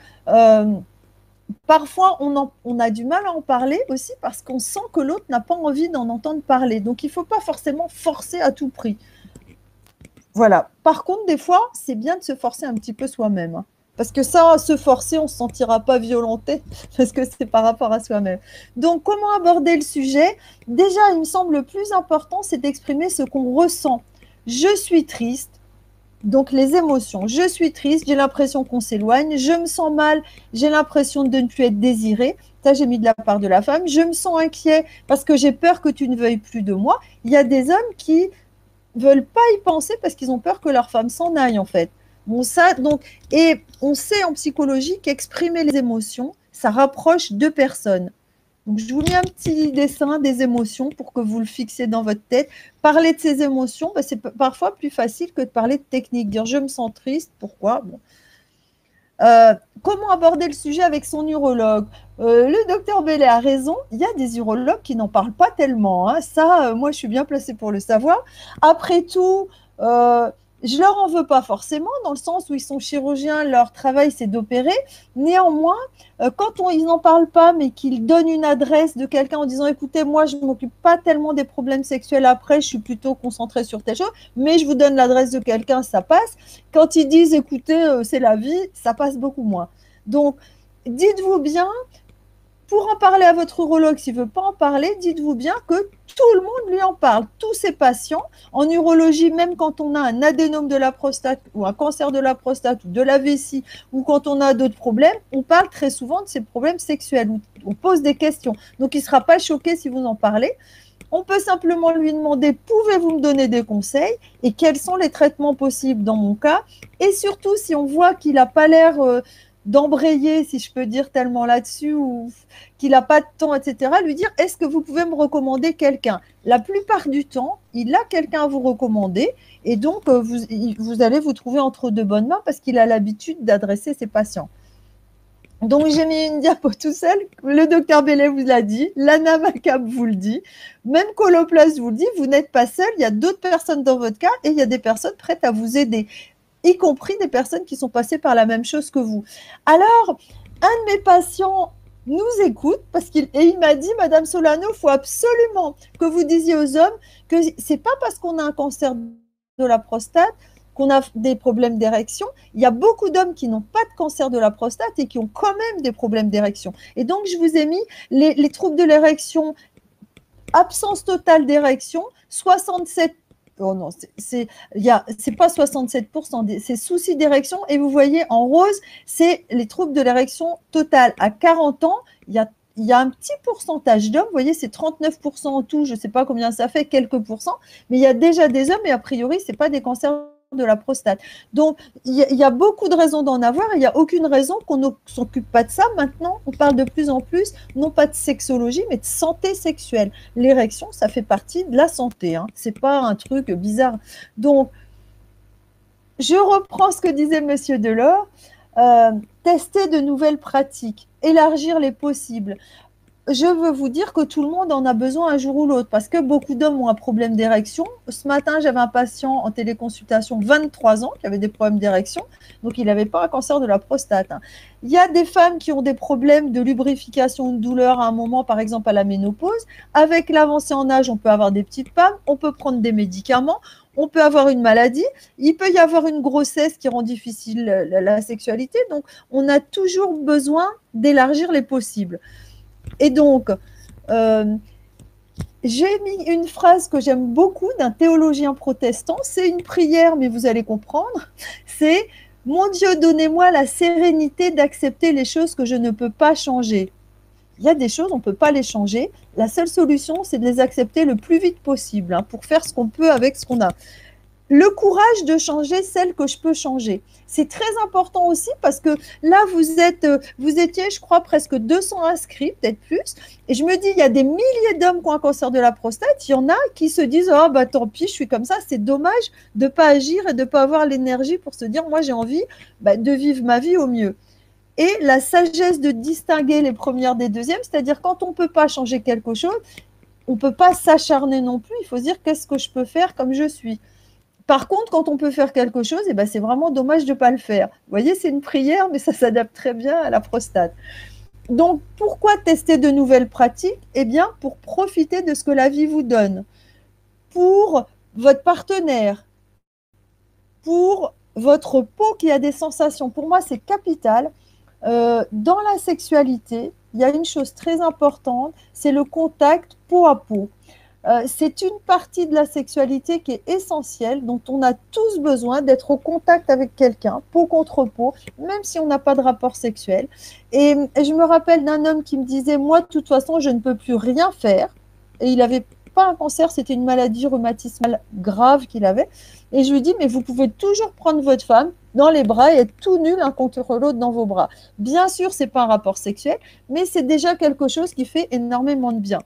parfois, on a du mal à en parler aussi parce qu'on sent que l'autre n'a pas envie d'en entendre parler. Donc, il ne faut pas forcément forcer à tout prix. Voilà. Par contre, des fois, c'est bien de se forcer un petit peu soi-même, hein. Parce que ça, se forcer, on ne se sentira pas violenté parce que c'est par rapport à soi-même. Donc, comment aborder le sujet? Déjà, il me semble le plus important, c'est d'exprimer ce qu'on ressent. Je suis triste. Donc, les émotions. Je suis triste, j'ai l'impression qu'on s'éloigne, je me sens mal, j'ai l'impression de ne plus être désirée. Ça, j'ai mis de la part de la femme. Je me sens inquiet parce que j'ai peur que tu ne veuilles plus de moi. Il y a des hommes qui ne veulent pas y penser parce qu'ils ont peur que leur femme s'en aille, en fait. Bon, ça, donc, et on sait en psychologie qu'exprimer les émotions, ça rapproche deux personnes. Donc, je vous mets un petit dessin des émotions pour que vous le fixiez dans votre tête. Parler de ces émotions, c'est parfois plus facile que de parler de technique. Dire « je me sens triste », pourquoi bon. Comment aborder le sujet avec son urologue? Le docteur Bellet a raison, il y a des urologues qui n'en parlent pas tellement, hein. Ça, moi, je suis bien placée pour le savoir. Après tout, je leur en veux pas forcément, dans le sens où ils sont chirurgiens, leur travail, c'est d'opérer. Néanmoins, quand ils n'en parlent pas, mais qu'ils donnent une adresse de quelqu'un en disant « écoutez, moi, je ne m'occupe pas tellement des problèmes sexuels après, je suis plutôt concentrée sur telle chose, mais je vous donne l'adresse de quelqu'un, ça passe ». Quand ils disent « écoutez, c'est la vie », ça passe beaucoup moins. Donc, dites-vous bien, pour en parler à votre urologue, s'il ne veut pas en parler, dites-vous bien que tout le monde lui en parle. Tous ses patients, en urologie, même quand on a un adénome de la prostate ou un cancer de la prostate ou de la vessie ou quand on a d'autres problèmes, on parle très souvent de ces problèmes sexuels. On pose des questions. Donc, il ne sera pas choqué si vous en parlez. On peut simplement lui demander « pouvez-vous me donner des conseils ?» et quels sont les traitements possibles dans mon cas. Et surtout, si on voit qu'il n'a pas l'air d'embrayer, si je peux dire tellement là-dessus, ou qu'il n'a pas de temps, etc., lui dire « est-ce que vous pouvez me recommander quelqu'un ?» La plupart du temps, il a quelqu'un à vous recommander et donc vous allez vous trouver entre de bonnes mains parce qu'il a l'habitude d'adresser ses patients. Donc, j'ai mis une diapo tout seul. Le docteur Bellet vous l'a dit. Lana Macab vous le dit. Même Coloplast vous le dit. Vous n'êtes pas seul. Il y a d'autres personnes dans votre cas et il y a des personnes prêtes à vous aider, y compris des personnes qui sont passées par la même chose que vous. Alors, un de mes patients nous écoute et il m'a dit, Madame Solano, il faut absolument que vous disiez aux hommes que c'est pas parce qu'on a un cancer de la prostate qu'on a des problèmes d'érection. Il y a beaucoup d'hommes qui n'ont pas de cancer de la prostate et qui ont quand même des problèmes d'érection. Et donc, je vous ai mis les troubles de l'érection, absence totale d'érection, 67%. Oh non, c'est pas 67%, c'est soucis d'érection. Et vous voyez, en rose, c'est les troubles de l'érection totale. À 40 ans, il y a un petit pourcentage d'hommes, vous voyez, c'est 39% en tout, je ne sais pas combien ça fait, quelques pourcents, mais il y a déjà des hommes et a priori, ce n'est pas des cancers de la prostate. Donc, il y a beaucoup de raisons d'en avoir et il n'y a aucune raison qu'on ne s'occupe pas de ça. Maintenant, on parle de plus en plus, non pas de sexologie, mais de santé sexuelle. L'érection, ça fait partie de la santé, hein. Ce n'est pas un truc bizarre. Donc, je reprends ce que disait Monsieur Delors, tester de nouvelles pratiques, élargir les possibles. je veux vous dire que tout le monde en a besoin un jour ou l'autre parce que beaucoup d'hommes ont un problème d'érection. Ce matin, j'avais un patient en téléconsultation, 23 ans, qui avait des problèmes d'érection, donc il n'avait pas un cancer de la prostate. Hein. Il y a des femmes qui ont des problèmes de lubrification, de douleur à un moment, par exemple à la ménopause. Avec l'avancée en âge, on peut avoir des petites pannes, on peut prendre des médicaments, on peut avoir une maladie, il peut y avoir une grossesse qui rend difficile la sexualité. Donc, on a toujours besoin d'élargir les possibles. Et donc, j'ai mis une phrase que j'aime beaucoup d'un théologien protestant. C'est une prière, mais vous allez comprendre. C'est « Mon Dieu, donnez-moi la sérénité d'accepter les choses que je ne peux pas changer. » Il y a des choses, on ne peut pas les changer. La seule solution, c'est de les accepter le plus vite possible hein, pour faire ce qu'on peut avec ce qu'on a. Le courage de changer celle que je peux changer. C'est très important aussi parce que là, vous étiez, je crois, presque 200 inscrits, peut-être plus. Et je me dis, il y a des milliers d'hommes qui ont un cancer de la prostate. Il y en a qui se disent, oh, bah tant pis, je suis comme ça. C'est dommage de ne pas agir et de ne pas avoir l'énergie pour se dire, moi, j'ai envie de vivre ma vie au mieux. Et la sagesse de distinguer les premières des deuxièmes, c'est-à-dire quand on ne peut pas changer quelque chose, on ne peut pas s'acharner non plus. Il faut se dire, qu'est-ce que je peux faire comme je suis ? Par contre, quand on peut faire quelque chose, c'est vraiment dommage de ne pas le faire. Vous voyez, c'est une prière, mais ça s'adapte très bien à la prostate. Donc, pourquoi tester de nouvelles pratiques ? Eh bien, pour profiter de ce que la vie vous donne. Pour votre partenaire, pour votre peau qui a des sensations. Pour moi, c'est capital. Dans la sexualité, il y a une chose très importante, c'est le contact peau à peau. C'est une partie de la sexualité qui est essentielle, dont on a tous besoin d'être au contact avec quelqu'un, peau contre peau, même si on n'a pas de rapport sexuel. Et je me rappelle d'un homme qui me disait, moi, de toute façon, je ne peux plus rien faire. Et il n'avait pas un cancer, c'était une maladie rhumatismale grave qu'il avait. Et je lui dis, mais vous pouvez toujours prendre votre femme dans les bras et être tout nul l'un contre l'autre dans vos bras. Bien sûr, ce n'est pas un rapport sexuel, mais c'est déjà quelque chose qui fait énormément de bien.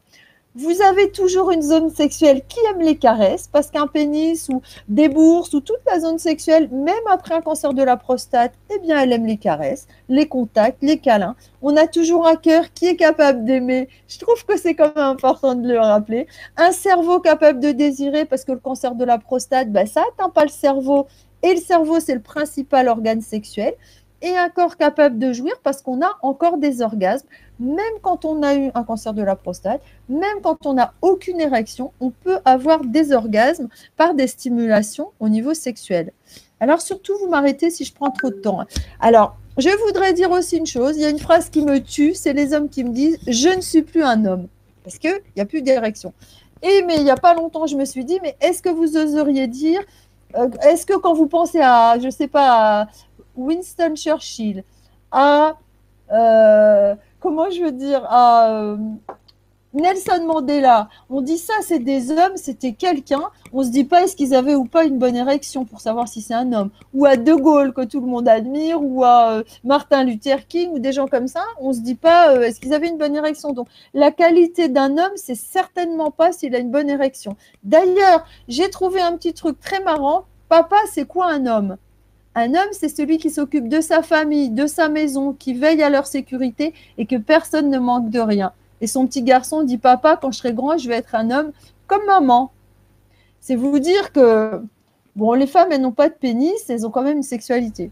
Vous avez toujours une zone sexuelle qui aime les caresses, parce qu'un pénis ou des bourses ou toute la zone sexuelle, même après un cancer de la prostate, eh bien, elle aime les caresses, les contacts, les câlins. On a toujours un cœur qui est capable d'aimer. Je trouve que c'est quand même important de le rappeler. Un cerveau capable de désirer, parce que le cancer de la prostate, ça n'atteint pas le cerveau. Et le cerveau, c'est le principal organe sexuel. Et un corps capable de jouir parce qu'on a encore des orgasmes. Même quand on a eu un cancer de la prostate, même quand on n'a aucune érection, on peut avoir des orgasmes par des stimulations au niveau sexuel. Alors surtout, vous m'arrêtez si je prends trop de temps. Alors, je voudrais dire aussi une chose. Il y a une phrase qui me tue, c'est les hommes qui me disent « je ne suis plus un homme » parce qu'il n'y a plus d'érection. Mais il n'y a pas longtemps, je me suis dit « mais est-ce que vous oseriez dire, est-ce que quand vous pensez à, je ne sais pas, à Winston Churchill, à, comment je veux dire, à Nelson Mandela, on dit ça, c'est des hommes, c'était quelqu'un, on ne se dit pas est-ce qu'ils avaient ou pas une bonne érection pour savoir si c'est un homme, ou à De Gaulle que tout le monde admire, ou à Martin Luther King, ou des gens comme ça, on ne se dit pas est-ce qu'ils avaient une bonne érection. Donc la qualité d'un homme, c'est certainement pas s'il a une bonne érection. D'ailleurs, j'ai trouvé un petit truc très marrant, papa, c'est quoi un homme ? Un homme, c'est celui qui s'occupe de sa famille, de sa maison, qui veille à leur sécurité et que personne ne manque de rien. Et son petit garçon dit « Papa, quand je serai grand, je vais être un homme comme maman. » C'est vous dire que, bon, les femmes, elles n'ont pas de pénis, elles ont quand même une sexualité.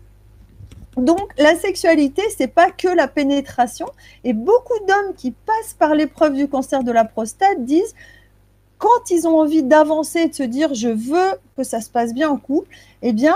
Donc, la sexualité, ce n'est pas que la pénétration. Et beaucoup d'hommes qui passent par l'épreuve du cancer de la prostate disent quand ils ont envie d'avancer et de se dire « je veux que ça se passe bien en couple », eh bien,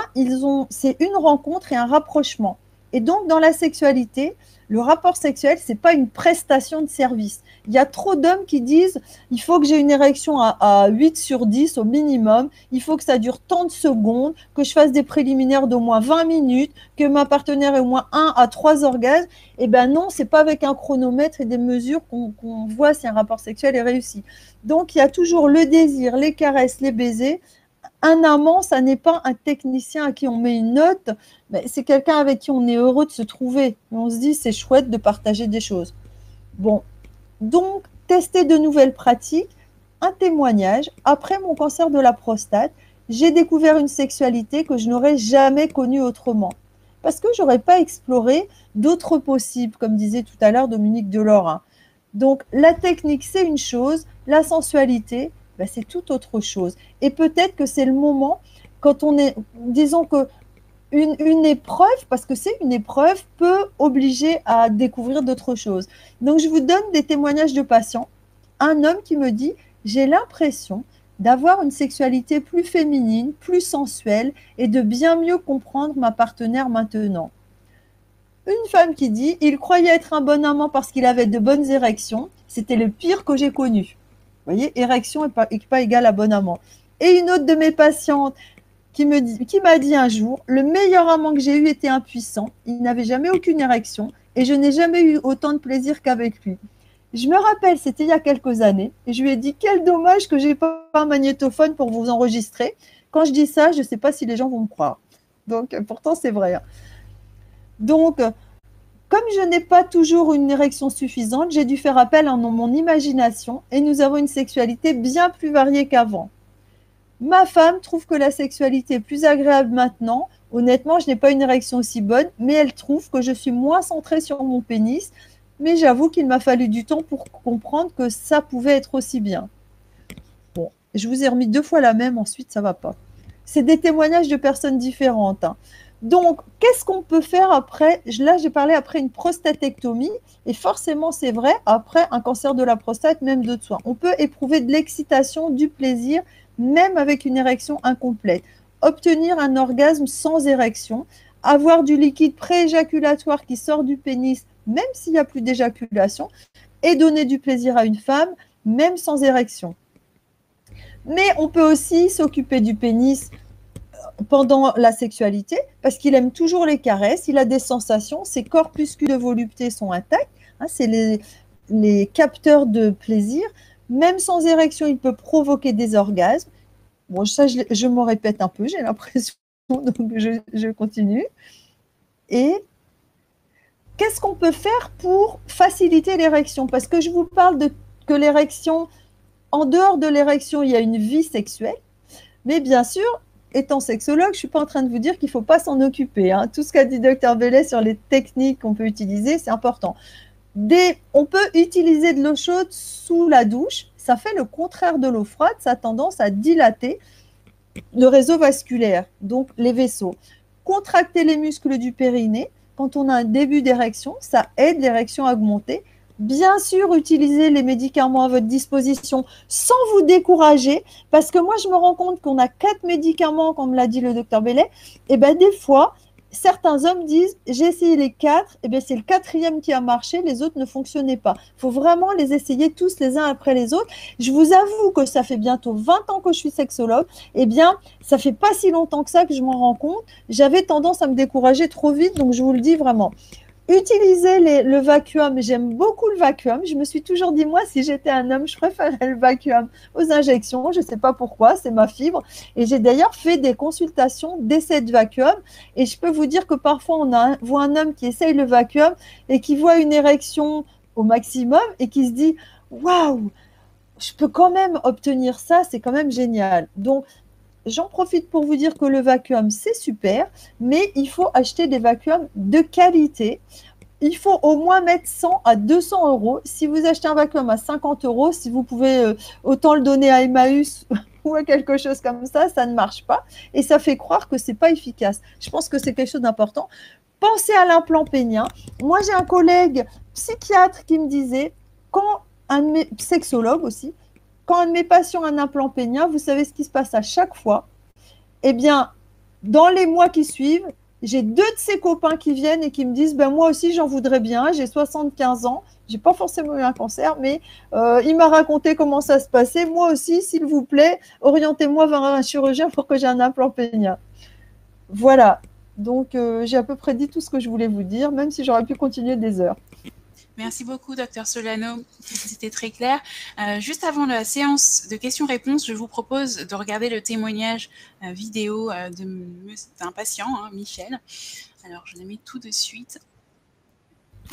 c'est une rencontre et un rapprochement. Et donc, dans la sexualité, le rapport sexuel, ce n'est pas une prestation de service. Il y a trop d'hommes qui disent « il faut que j'ai une érection à 8 sur 10 au minimum, il faut que ça dure tant de secondes, que je fasse des préliminaires d'au moins 20 minutes, que ma partenaire ait au moins 1 à 3 orgasmes. » Eh bien non, ce n'est pas avec un chronomètre et des mesures qu'on voit si un rapport sexuel est réussi. Donc, il y a toujours le désir, les caresses, les baisers. Un amant, ça n'est pas un technicien à qui on met une note, mais c'est quelqu'un avec qui on est heureux de se trouver. Et on se dit, c'est chouette de partager des choses. Bon, donc, tester de nouvelles pratiques, un témoignage. Après mon cancer de la prostate, j'ai découvert une sexualité que je n'aurais jamais connue autrement. Parce que je n'aurais pas exploré d'autres possibles, comme disait tout à l'heure Dominique Delort. Donc, la technique, c'est une chose, la sensualité, ben, c'est tout autre chose. Et peut-être que c'est le moment, quand on est, disons que une épreuve, parce que c'est une épreuve, peut obliger à découvrir d'autres choses. Donc, je vous donne des témoignages de patients. Un homme qui me dit, j'ai l'impression d'avoir une sexualité plus féminine, plus sensuelle et de bien mieux comprendre ma partenaire maintenant. Une femme qui dit, il croyait être un bon amant parce qu'il avait de bonnes érections. C'était le pire que j'ai connu. Vous voyez, érection n'est pas égale à bon amant. Et une autre de mes patientes qui m'a dit un jour, le meilleur amant que j'ai eu était impuissant. Il n'avait jamais aucune érection et je n'ai jamais eu autant de plaisir qu'avec lui. Je me rappelle, c'était il y a quelques années, et je lui ai dit, quel dommage que je n'ai pas un magnétophone pour vous enregistrer. Quand je dis ça, je ne sais pas si les gens vont me croire. Donc, pourtant, c'est vrai. Donc, comme je n'ai pas toujours une érection suffisante, j'ai dû faire appel à mon imagination et nous avons une sexualité bien plus variée qu'avant. Ma femme trouve que la sexualité est plus agréable maintenant. Honnêtement, je n'ai pas une érection aussi bonne, mais elle trouve que je suis moins centrée sur mon pénis. Mais j'avoue qu'il m'a fallu du temps pour comprendre que ça pouvait être aussi bien. Bon, je vous ai remis 2 fois la même, ensuite ça ne va pas. C'est des témoignages de personnes différentes. Donc, qu'est-ce qu'on peut faire après? Là, j'ai parlé après une prostatectomie, et forcément, c'est vrai, après un cancer de la prostate, même d'autres soins. On peut éprouver de l'excitation, du plaisir, même avec une érection incomplète. Obtenir un orgasme sans érection, avoir du liquide prééjaculatoire qui sort du pénis, même s'il n'y a plus d'éjaculation, et donner du plaisir à une femme, même sans érection. Mais on peut aussi s'occuper du pénis pendant la sexualité, parce qu'il aime toujours les caresses, il a des sensations, ses corpuscules de volupté sont intacts, c'est les capteurs de plaisir. Même sans érection, il peut provoquer des orgasmes. Bon, ça, je me répète un peu, j'ai l'impression, donc je continue. Et qu'est-ce qu'on peut faire pour faciliter l'érection? Parce que je vous parle que l'érection, en dehors de l'érection, il y a une vie sexuelle, mais bien sûr, étant sexologue, je ne suis pas en train de vous dire qu'il ne faut pas s'en occuper. Tout ce qu'a dit Dr Bellet sur les techniques qu'on peut utiliser, c'est important. On peut utiliser de l'eau chaude sous la douche. Ça fait le contraire de l'eau froide. Ça a tendance à dilater le réseau vasculaire, donc les vaisseaux. Contracter les muscles du périnée. Quand on a un début d'érection, ça aide l'érection à augmenter. Bien sûr, utilisez les médicaments à votre disposition sans vous décourager, parce que moi, je me rends compte qu'on a 4 médicaments, comme l'a dit le docteur Bellet, et bien des fois, certains hommes disent, j'ai essayé les 4, et bien c'est le 4e qui a marché, les autres ne fonctionnaient pas. Il faut vraiment les essayer tous les uns après les autres. Je vous avoue que ça fait bientôt 20 ans que je suis sexologue, et bien ça fait pas si longtemps que ça que je m'en rends compte. J'avais tendance à me décourager trop vite, donc je vous le dis vraiment. Utilisez le vacuum, j'aime beaucoup le vacuum. Je me suis toujours dit, moi, si j'étais un homme, je préférerais le vacuum aux injections. Je ne sais pas pourquoi, c'est ma fibre. Et j'ai d'ailleurs fait des consultations d'essai de vacuum. Et je peux vous dire que parfois, on voit un homme qui essaye le vacuum et qui voit une érection au maximum et qui se dit, waouh, je peux quand même obtenir ça, c'est quand même génial. Donc, j'en profite pour vous dire que le vacuum, c'est super, mais il faut acheter des vacuums de qualité. Il faut au moins mettre 100 à 200 euros. Si vous achetez un vacuum à 50 euros, si vous pouvez autant le donner à Emmaüs ou à quelque chose comme ça ne marche pas. Et ça fait croire que ce n'est pas efficace. Je pense que c'est quelque chose d'important. Pensez à l'implant pénien. Moi, j'ai un collègue psychiatre qui me disait, sexologue aussi, quand un de mes patients a un implant pénien, vous savez ce qui se passe à chaque fois? Eh bien, dans les mois qui suivent, j'ai 2 de ses copains qui viennent et qui me disent, ben moi aussi j'en voudrais bien, j'ai 75 ans, j'ai pas forcément eu un cancer, mais il m'a raconté comment ça se passait. Moi aussi, s'il vous plaît, orientez-moi vers un chirurgien pour que j'ai un implant pénien. Voilà, donc j'ai à peu près dit tout ce que je voulais vous dire, même si j'aurais pu continuer des heures. Merci beaucoup, Dr Solano. C'était très clair. Juste avant la séance de questions-réponses, je vous propose de regarder le témoignage vidéo d'un patient, Michel. Alors, je la mets tout de suite.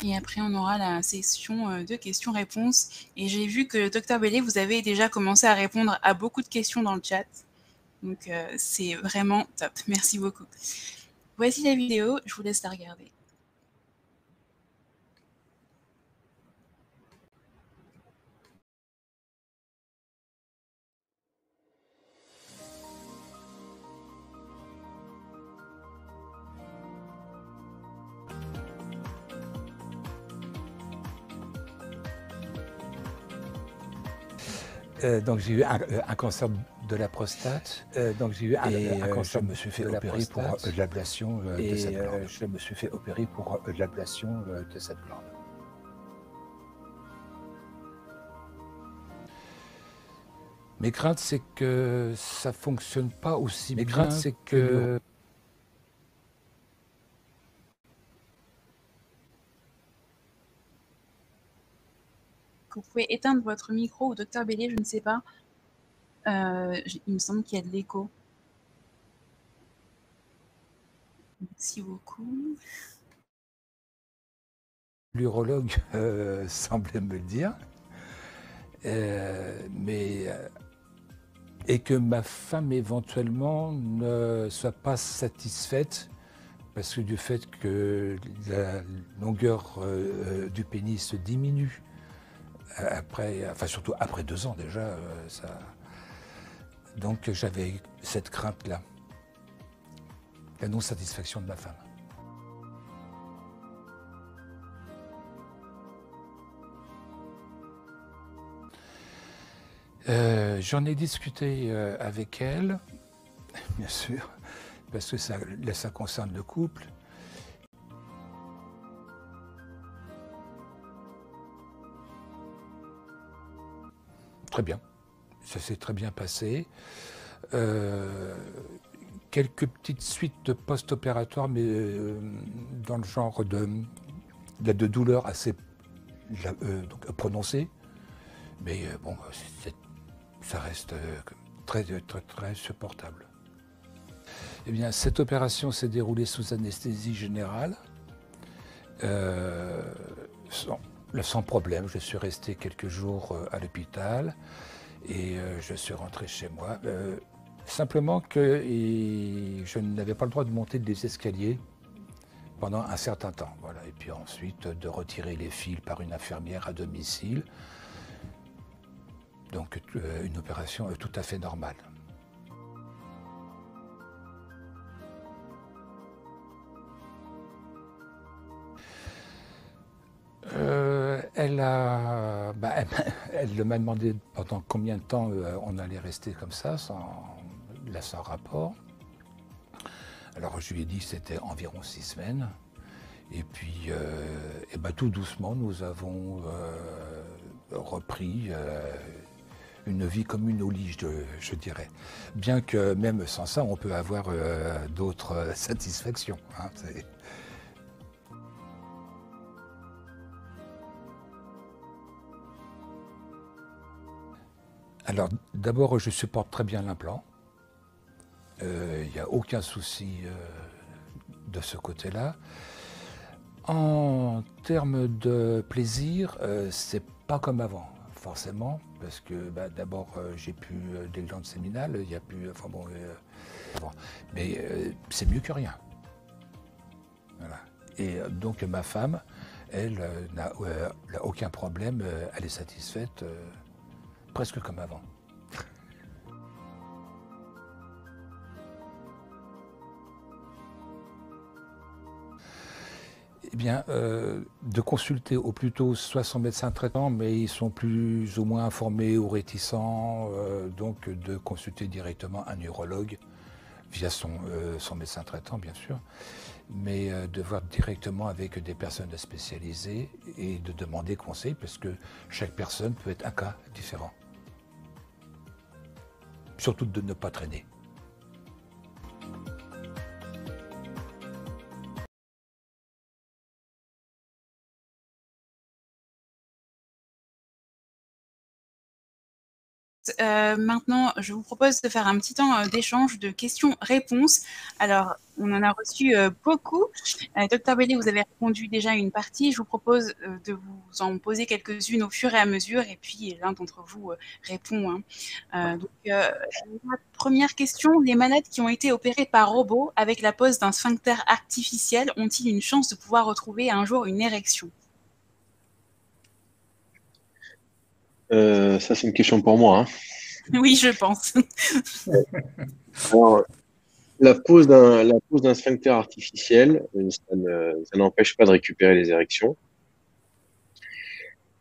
Et après, on aura la session de questions-réponses. Et j'ai vu que, Dr Bellet, vous avez déjà commencé à répondre à beaucoup de questions dans le chat. Donc, c'est vraiment top. Merci beaucoup. Voici la vidéo. Je vous laisse la regarder. Donc j'ai eu un cancer de la prostate. Donc j'ai eu un cancer. Je me suis fait opérer pour l'ablation de cette glande. Je me suis fait opérer pour l'ablation de cette glande. Mes craintes, c'est que ça fonctionne pas aussi bien. Mes craintes, c'est que Vous pouvez éteindre votre micro ou docteur Bellé, je ne sais pas. Il me semble qu'il y a de l'écho. Merci beaucoup. L'urologue semblait me le dire. Et que ma femme éventuellement ne soit pas satisfaite parce que du fait que la longueur du pénis diminue après, enfin surtout après 2 ans déjà, donc j'avais cette crainte-là, la non-satisfaction de ma femme. J'en ai discuté avec elle, bien sûr, parce que ça concerne le couple. Très bien, ça s'est très bien passé. Quelques petites suites post-opératoires, mais dans le genre de douleur assez donc prononcée. Mais bon, ça reste très supportable. Eh bien, cette opération s'est déroulée sous anesthésie générale, sans problème. Je suis resté quelques jours à l'hôpital et je suis rentré chez moi. Simplement que je n'avais pas le droit de monter des escaliers pendant un certain temps. Voilà. Et puis ensuite, de retirer les fils par une infirmière à domicile. Donc une opération tout à fait normale. Elle m'a demandé pendant combien de temps on allait rester comme ça, sans rapport. Alors je lui ai dit que c'était environ 6 semaines. Et puis tout doucement, nous avons repris une vie commune au lit, je dirais. Bien que même sans ça, on peut avoir d'autres satisfactions. Hein, Alors d'abord, je supporte très bien l'implant. Il n'y a aucun souci de ce côté-là. En termes de plaisir, c'est pas comme avant, forcément, parce que d'abord j'ai plus des glandes séminales, il n'y a plus, enfin bon, mais c'est mieux que rien. Voilà. Et donc ma femme, elle n'a aucun problème, elle est satisfaite, presque comme avant. Eh bien, de consulter au plus tôt soit son médecin traitant, mais ils sont plus ou moins informés ou réticents, donc de consulter directement un urologue via son médecin traitant, bien sûr, mais de voir directement avec des personnes spécialisées et de demander conseil, parce que chaque personne peut être un cas différent. Surtout de ne pas traîner. Maintenant, je vous propose de faire un petit temps d'échange de questions-réponses. Alors, on en a reçu beaucoup. Docteur Bellé, vous avez répondu déjà à une partie. Je vous propose de vous en poser quelques-unes au fur et à mesure, et puis l'un d'entre vous répond. Hein. La première question, les malades qui ont été opérés par robot avec la pose d'un sphincter artificiel ont-ils une chance de pouvoir retrouver un jour une érection? Ça, c'est une question pour moi. Hein. Oui, je pense. Alors, la pose d'un sphincter artificiel, ça n'empêche pas de récupérer les érections.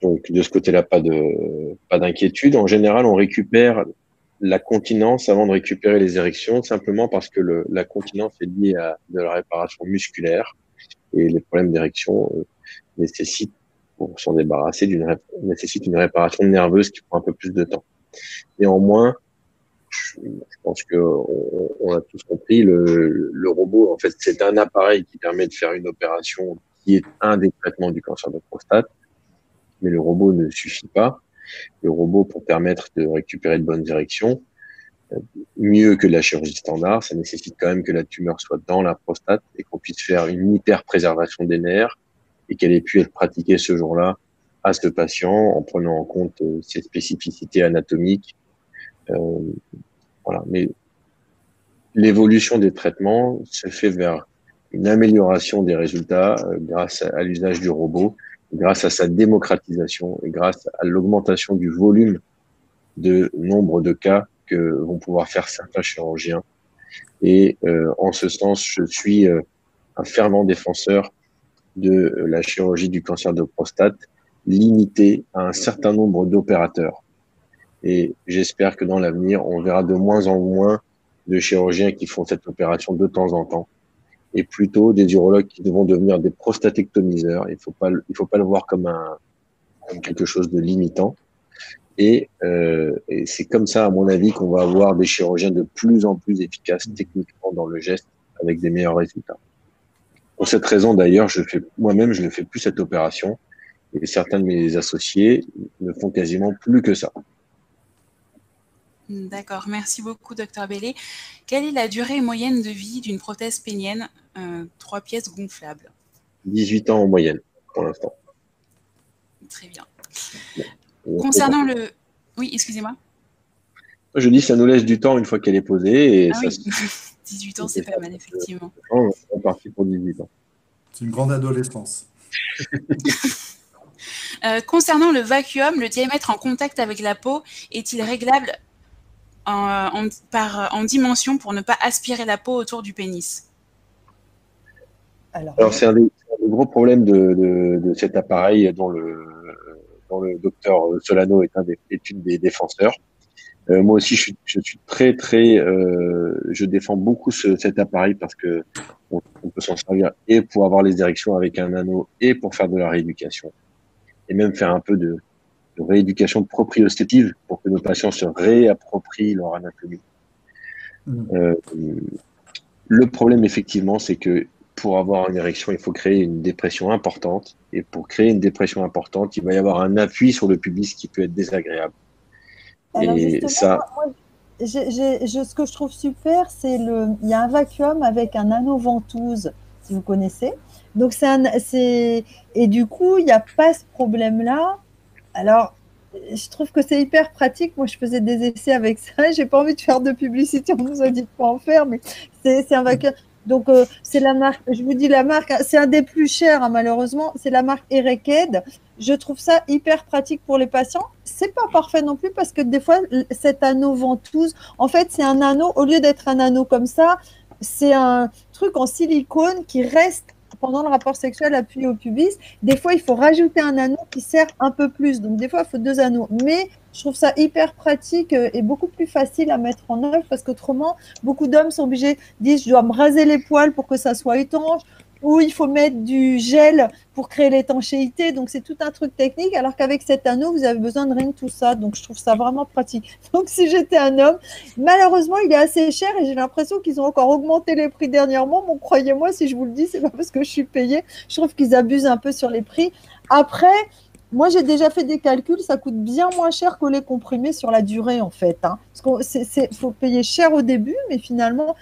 Donc, de ce côté-là, pas d'inquiétude. En général, on récupère la continence avant de récupérer les érections, simplement parce que la continence est liée à de la réparation musculaire et les problèmes d'érection nécessitent, pour s'en débarrasser, nécessitent une réparation nerveuse qui prend un peu plus de temps. Néanmoins, je pense que on a tous compris, le robot, en fait, c'est un appareil qui permet de faire une opération qui est un des traitements du cancer de prostate, mais le robot ne suffit pas. Le robot, pour permettre de récupérer de bonnes érections, mieux que la chirurgie standard, ça nécessite quand même que la tumeur soit dans la prostate et qu'on puisse faire une hyperpréservation des nerfs et qu'elle ait pu être pratiquée ce jour-là à ce patient en prenant en compte ses spécificités anatomiques. Voilà. Mais l'évolution des traitements se fait vers une amélioration des résultats grâce à l'usage du robot, grâce à sa démocratisation et grâce à l'augmentation du volume de nombre de cas que vont pouvoir faire certains chirurgiens. Et en ce sens, je suis un fervent défenseur de la chirurgie du cancer de prostate limitée à un certain nombre d'opérateurs. Et j'espère que dans l'avenir, on verra de moins en moins de chirurgiens qui font cette opération de temps en temps, et plutôt des urologues qui vont devenir des prostatectomiseurs. Il faut pas le voir comme quelque chose de limitant. Et c'est comme ça, à mon avis, qu'on va avoir des chirurgiens de plus en plus efficaces techniquement dans le geste, avec des meilleurs résultats. Pour cette raison, d'ailleurs, moi-même, je ne fais plus cette opération, et certains de mes associés ne font quasiment plus que ça. D'accord, merci beaucoup, Dr Belley. Quelle est la durée moyenne de vie d'une prothèse pénienne 3 pièces gonflable? 18 ans en moyenne, pour l'instant. Très bien. Concernant le... Oui, excusez-moi. Je dis, ça nous laisse du temps une fois qu'elle est posée. Et oui. 18 ans, c'est pas mal, effectivement. On est parti pour 18 ans. C'est une grande adolescence. Concernant le vacuum, le diamètre en contact avec la peau est-il réglable en dimension pour ne pas aspirer la peau autour du pénis? Alors c'est un des gros problèmes de cet appareil dont le docteur Solano est une des défenseurs. Moi aussi, je suis très, je défends beaucoup cet appareil parce que on peut s'en servir et pour avoir les érections avec un anneau et pour faire de la rééducation et même faire un peu de rééducation proprioceptive pour que nos patients se réapproprient leur anatomie. Le problème, effectivement, c'est que pour avoir une érection, il faut créer une dépression importante. Et pour créer une dépression importante, il va y avoir un appui sur le pubis qui peut être désagréable. Alors et ça... moi, ce que je trouve super, c'est il y a un vacuum avec un anneau ventouse, si vous connaissez. Donc et du coup, il n'y a pas ce problème-là. Alors, je trouve que c'est hyper pratique. Moi, je faisais des essais avec ça. J'ai pas envie de faire de publicité. On nous a dit de pas en faire, mais c'est un vacuum. Donc, c'est la marque, je vous dis la marque, c'est un des plus chers, hein, malheureusement. C'est la marque Ereked. Je trouve ça hyper pratique pour les patients. C'est pas parfait non plus parce que des fois, cet anneau ventouse, en fait, c'est un anneau, au lieu d'être un anneau comme ça, c'est un truc en silicone qui reste pendant le rapport sexuel appuyé au pubis. Des fois, il faut rajouter un anneau qui sert un peu plus. Donc, des fois, il faut 2 anneaux. Mais je trouve ça hyper pratique et beaucoup plus facile à mettre en œuvre parce qu'autrement, beaucoup d'hommes sont obligés, disent, je dois me raser les poils pour que ça soit étanche, ou il faut mettre du gel pour créer l'étanchéité. Donc, c'est tout un truc technique, alors qu'avec cet anneau, vous avez besoin de rien de tout ça. Donc, je trouve ça vraiment pratique. Donc, si j'étais un homme, malheureusement, il est assez cher et j'ai l'impression qu'ils ont encore augmenté les prix dernièrement. Bon, croyez-moi, si je vous le dis, c'est pas parce que je suis payée. Je trouve qu'ils abusent un peu sur les prix. Après, moi, j'ai déjà fait des calculs, ça coûte bien moins cher que les comprimés sur la durée, en fait. Hein. Parce qu'il faut payer cher au début, mais finalement,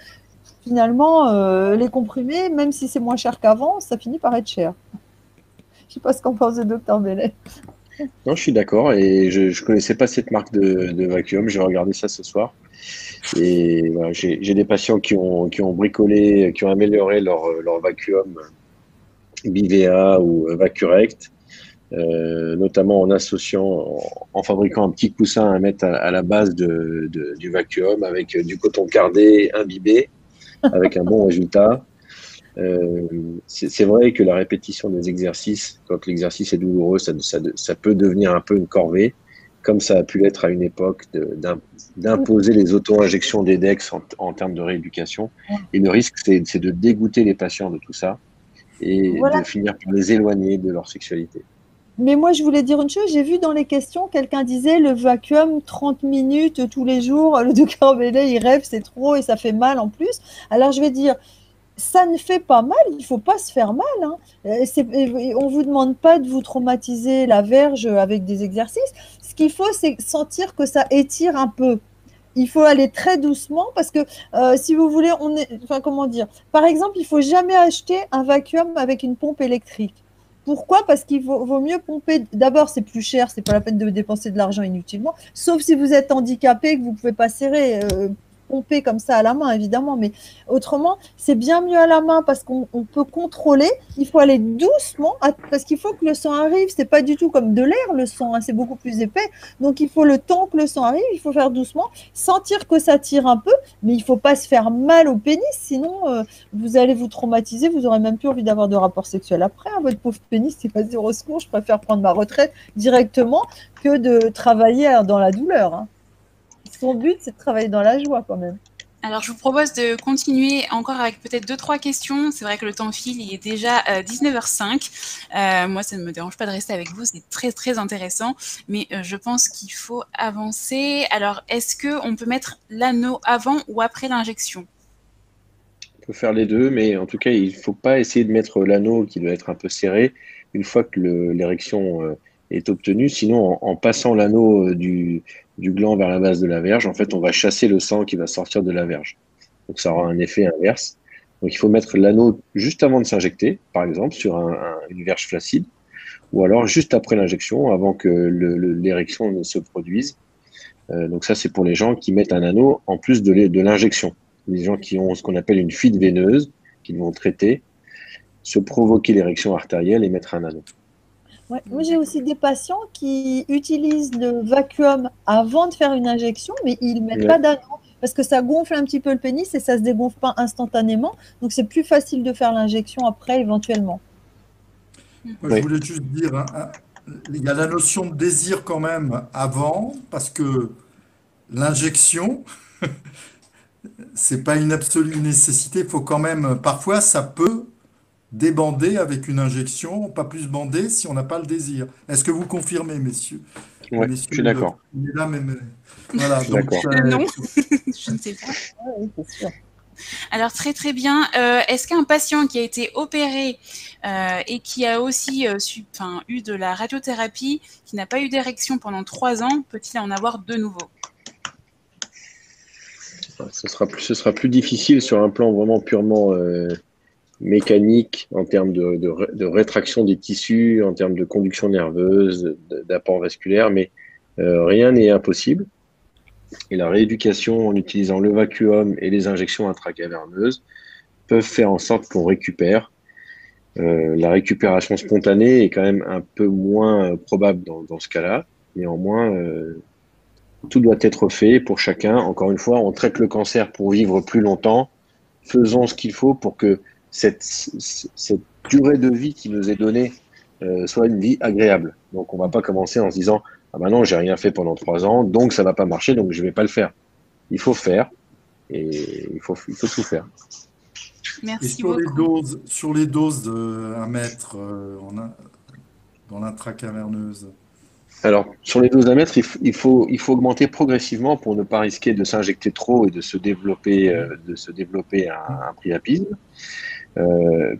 les comprimés, même si c'est moins cher qu'avant, ça finit par être cher. Je ne sais pas ce qu'en pense le docteur Belley. Non, je suis d'accord et je ne connaissais pas cette marque de vacuum. Je vais regarder ça ce soir. Et voilà, j'ai des patients qui ont bricolé, qui ont amélioré leur vacuum BVA ou Vacurect, notamment en associant, en fabriquant un petit coussin à mettre à la base du vacuum avec du coton cardé imbibé, avec un bon résultat. C'est vrai que la répétition des exercices, quand l'exercice est douloureux, ça peut devenir un peu une corvée, comme ça a pu l'être à une époque d'imposer les auto-injections des DEX en termes de rééducation. Et le risque, c'est de dégoûter les patients de tout ça et Voilà. de finir par les éloigner de leur sexualité. Mais moi, je voulais dire une chose. J'ai vu dans les questions, quelqu'un disait le vacuum 30 minutes tous les jours. Le docteur Bellet, il rêve, c'est trop et ça fait mal en plus. Alors, je vais dire, ça ne fait pas mal, il ne faut pas se faire mal. Hein. On ne vous demande pas de vous traumatiser la verge avec des exercices. Ce qu'il faut, c'est sentir que ça étire un peu. Il faut aller très doucement parce que si vous voulez, enfin, comment dire, par exemple, il ne faut jamais acheter un vacuum avec une pompe électrique. Pourquoi? Parce qu'il vaut mieux pomper. D'abord, c'est plus cher, c'est pas la peine de dépenser de l'argent inutilement, sauf si vous êtes handicapé et que vous ne pouvez pas serrer. Pomper comme ça à la main, évidemment, mais autrement, c'est bien mieux à la main parce qu'on peut contrôler. Il faut aller doucement parce qu'il faut que le sang arrive. C'est pas du tout comme de l'air, le sang, hein, c'est beaucoup plus épais. Donc, il faut le temps que le sang arrive, il faut faire doucement, sentir que ça tire un peu, mais il faut pas se faire mal au pénis, sinon vous allez vous traumatiser, vous aurez même plus envie d'avoir de rapport sexuel après. Hein, votre pauvre pénis, c'est pas au secours, je préfère prendre ma retraite directement que de travailler dans la douleur. Hein. Son but, c'est de travailler dans la joie quand même. Alors, je vous propose de continuer encore avec peut-être 2-3 questions. C'est vrai que le temps file, il est déjà 19h05. Moi, ça ne me dérange pas de rester avec vous, c'est très, très intéressant. Mais je pense qu'il faut avancer. Alors, est-ce qu'on peut mettre l'anneau avant ou après l'injection? On peut faire les deux, mais en tout cas, il ne faut pas essayer de mettre l'anneau qui doit être un peu serré une fois que l'érection est obtenue. Sinon, en passant l'anneau du gland vers la base de la verge, en fait, on va chasser le sang qui va sortir de la verge. Donc, ça aura un effet inverse. Donc, il faut mettre l'anneau juste avant de s'injecter, par exemple, sur une verge flaccide, ou alors juste après l'injection, avant que l'érection ne se produise. Donc, ça, c'est pour les gens qui mettent un anneau en plus de l'injection. Les gens qui ont ce qu'on appelle une fuite veineuse, qu'ils vont traiter, se provoquer l'érection artérielle et mettre un anneau. Ouais. Moi, j'ai aussi des patients qui utilisent le vacuum avant de faire une injection, mais ils ne mettent pas d'anneau parce que ça gonfle un petit peu le pénis et ça ne se dégonfle pas instantanément. Donc, c'est plus facile de faire l'injection après, éventuellement. Moi, je voulais juste dire, hein, il y a la notion de désir quand même avant, parce que l'injection, c'est pas une absolue nécessité. Il faut quand même, parfois, ça peut débander avec une injection, pas plus bander si on n'a pas le désir. Est-ce que vous confirmez, messieurs? Oui, je suis d'accord. Là, voilà, donc, non, je ne sais pas. Oui, c'est sûr. Alors, très très bien. Est-ce qu'un patient qui a été opéré et qui a aussi eu de la radiothérapie, qui n'a pas eu d'érection pendant 3 ans, peut-il en avoir de nouveau? Ce sera plus difficile sur un plan vraiment purement mécanique, en termes de rétraction des tissus, en termes de conduction nerveuse, d'apport vasculaire, mais rien n'est impossible. Et la rééducation en utilisant le vacuum et les injections intracaverneuses peuvent faire en sorte qu'on récupère. La récupération spontanée est quand même un peu moins probable dans ce cas-là. Néanmoins, tout doit être fait pour chacun. Encore une fois, on traite le cancer pour vivre plus longtemps. Faisons ce qu'il faut pour que cette durée de vie qui nous est donnée soit une vie agréable. Donc, on ne va pas commencer en se disant « Ah ben non, j'ai rien fait pendant 3 ans, donc ça ne va pas marcher, donc je ne vais pas le faire. » Il faut faire et il faut tout faire. Merci et sur les doses de 1 mètre dans l'intracaverneuse. Alors, sur les doses à mettre, il faut augmenter progressivement pour ne pas risquer de s'injecter trop et de se développer un priapisme.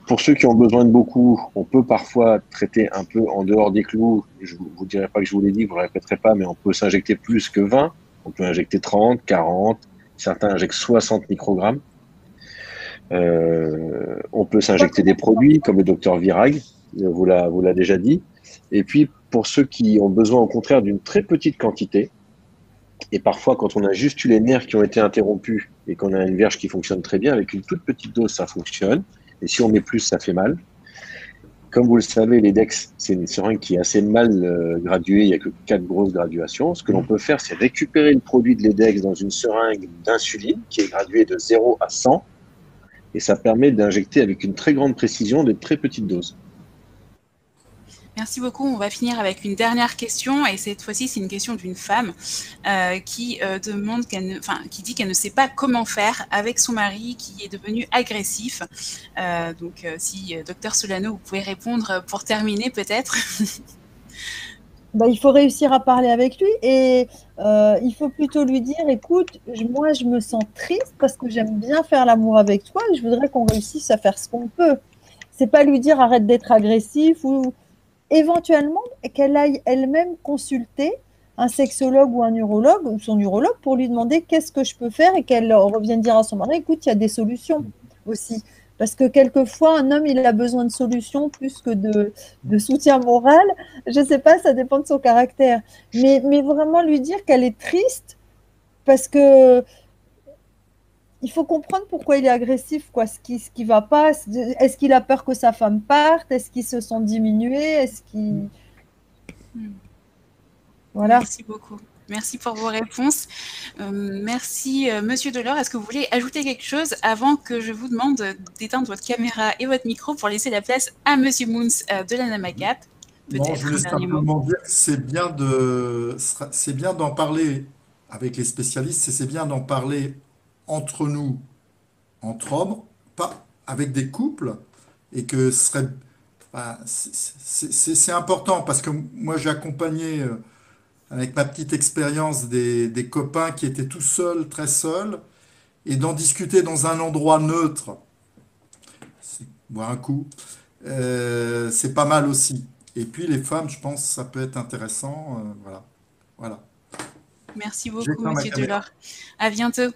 Pour ceux qui ont besoin de beaucoup, on peut parfois traiter un peu en dehors des clous. Je ne vous dirai pas que je vous l'ai dit, je ne vous le répéterai pas, mais on peut s'injecter plus que 20. On peut injecter 30, 40. Certains injectent 60 microgrammes. On peut s'injecter des produits comme le docteur Virag, vous l'a déjà dit. Et puis, pour ceux qui ont besoin au contraire d'une très petite quantité, et parfois quand on a juste eu les nerfs qui ont été interrompus et qu'on a une verge qui fonctionne très bien, avec une toute petite dose, ça fonctionne. Et si on met plus, ça fait mal. Comme vous le savez, l'EDEX, c'est une seringue qui est assez mal graduée, il n'y a que 4 grosses graduations. Ce que l'on peut faire, c'est récupérer le produit de l'EDEX dans une seringue d'insuline qui est graduée de 0 à 100. Et ça permet d'injecter avec une très grande précision des très petites doses. Merci beaucoup. On va finir avec une dernière question, et cette fois-ci, c'est une question d'une femme qui demande qui dit qu'elle ne sait pas comment faire avec son mari qui est devenu agressif. Donc, si Docteur Solano, vous pouvez répondre pour terminer, peut-être. Il faut réussir à parler avec lui et il faut plutôt lui dire, écoute, moi je me sens triste parce que j'aime bien faire l'amour avec toi et je voudrais qu'on réussisse à faire ce qu'on peut. C'est pas lui dire arrête d'être agressif ou éventuellement qu'elle aille elle-même consulter un sexologue ou un urologue ou son urologue pour lui demander qu'est-ce que je peux faire et qu'elle revienne dire à son mari, écoute, il y a des solutions aussi. Parce que quelquefois, un homme, il a besoin de solutions plus que de soutien moral. Je ne sais pas, ça dépend de son caractère. Mais vraiment lui dire qu'elle est triste parce que il faut comprendre pourquoi il est agressif, quoi. Ce qui va pas. Est-ce qu'il a peur que sa femme parte? Est-ce qu'ils se sont diminués? Est-ce qu'il... Voilà. Merci beaucoup. Merci pour vos réponses. Merci, Monsieur Delors. Est-ce que vous voulez ajouter quelque chose avant que je vous demande d'éteindre votre caméra et votre micro pour laisser la place à Monsieur Moons de la NAMACAP? Non, je voulais simplement dire que c'est bien d'en parler avec les spécialistes, et c'est bien d'en parler entre nous, entre hommes, pas avec des couples, et que ce serait, enfin, c'est important parce que moi j'ai accompagné avec ma petite expérience des copains qui étaient tout seuls, très seuls, et d'en discuter dans un endroit neutre, boire un coup, c'est pas mal aussi. Et puis les femmes, je pense, ça peut être intéressant, voilà, voilà. Merci beaucoup, Monsieur Delors. À bientôt.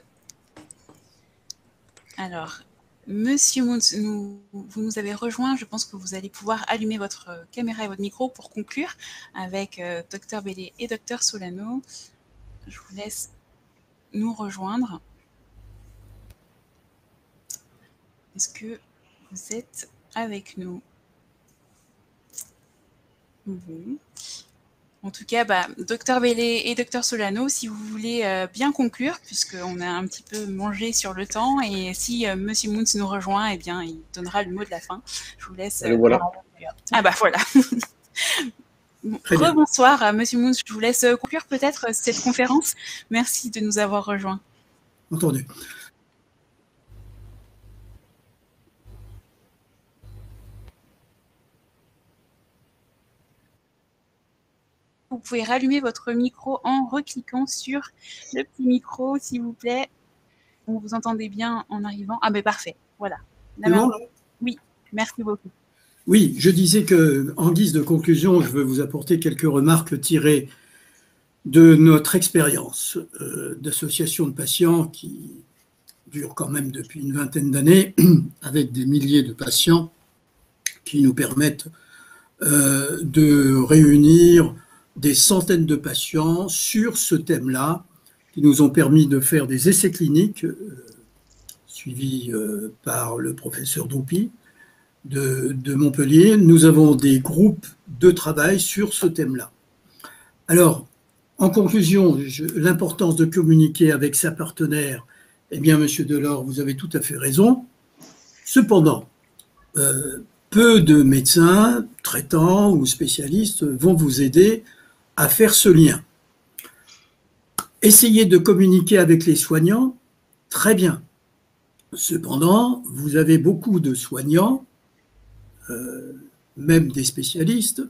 Alors, Monsieur Moons, vous nous avez rejoint. Je pense que vous allez pouvoir allumer votre caméra et votre micro pour conclure avec Dr Bellé et Dr Solano. Je vous laisse nous rejoindre. Est-ce que vous êtes avec nous? Bon. En tout cas, Dr Bellé et Dr Solano, si vous voulez bien conclure, puisqu'on a un petit peu mangé sur le temps, et si Monsieur Moons nous rejoint, eh bien, il donnera le mot de la fin. Je vous laisse. Voilà. Ah voilà. Bon, rebonsoir, Monsieur Moons. Je vous laisse conclure peut-être cette conférence. Merci de nous avoir rejoints. Entendu. Vous pouvez rallumer votre micro en recliquant sur le petit micro, s'il vous plaît. On vous entendez bien en arrivant. Ah, parfait. Voilà. C'est bon, là ? Oui, merci beaucoup. Oui, je disais qu'en guise de conclusion, je veux vous apporter quelques remarques tirées de notre expérience d'association de patients qui dure quand même depuis une vingtaine d'années, avec des milliers de patients qui nous permettent de réunir des centaines de patients sur ce thème-là, qui nous ont permis de faire des essais cliniques suivis par le professeur Doupi de Montpellier. Nous avons des groupes de travail sur ce thème-là. Alors, en conclusion, l'importance de communiquer avec sa partenaire, eh bien, Monsieur Delors, vous avez tout à fait raison. Cependant, peu de médecins, traitants ou spécialistes vont vous aider à faire ce lien. Essayez de communiquer avec les soignants, très bien. Cependant, vous avez beaucoup de soignants, même des spécialistes,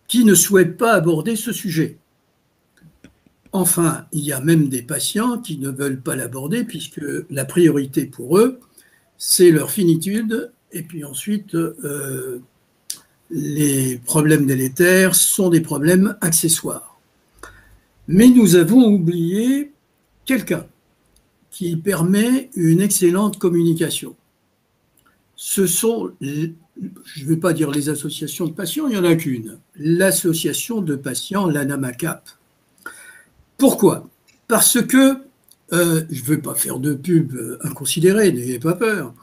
qui ne souhaitent pas aborder ce sujet. Enfin, il y a même des patients qui ne veulent pas l'aborder puisque la priorité pour eux, c'est leur finitude, et puis ensuite, les problèmes délétères sont des problèmes accessoires. Mais nous avons oublié quelqu'un qui permet une excellente communication. Ce sont, je ne vais pas dire les associations de patients, il n'y en a qu'une, l'association de patients, l'ANAMACAP. Pourquoi? Parce que, je ne veux pas faire de pub inconsidérée, n'ayez pas peur,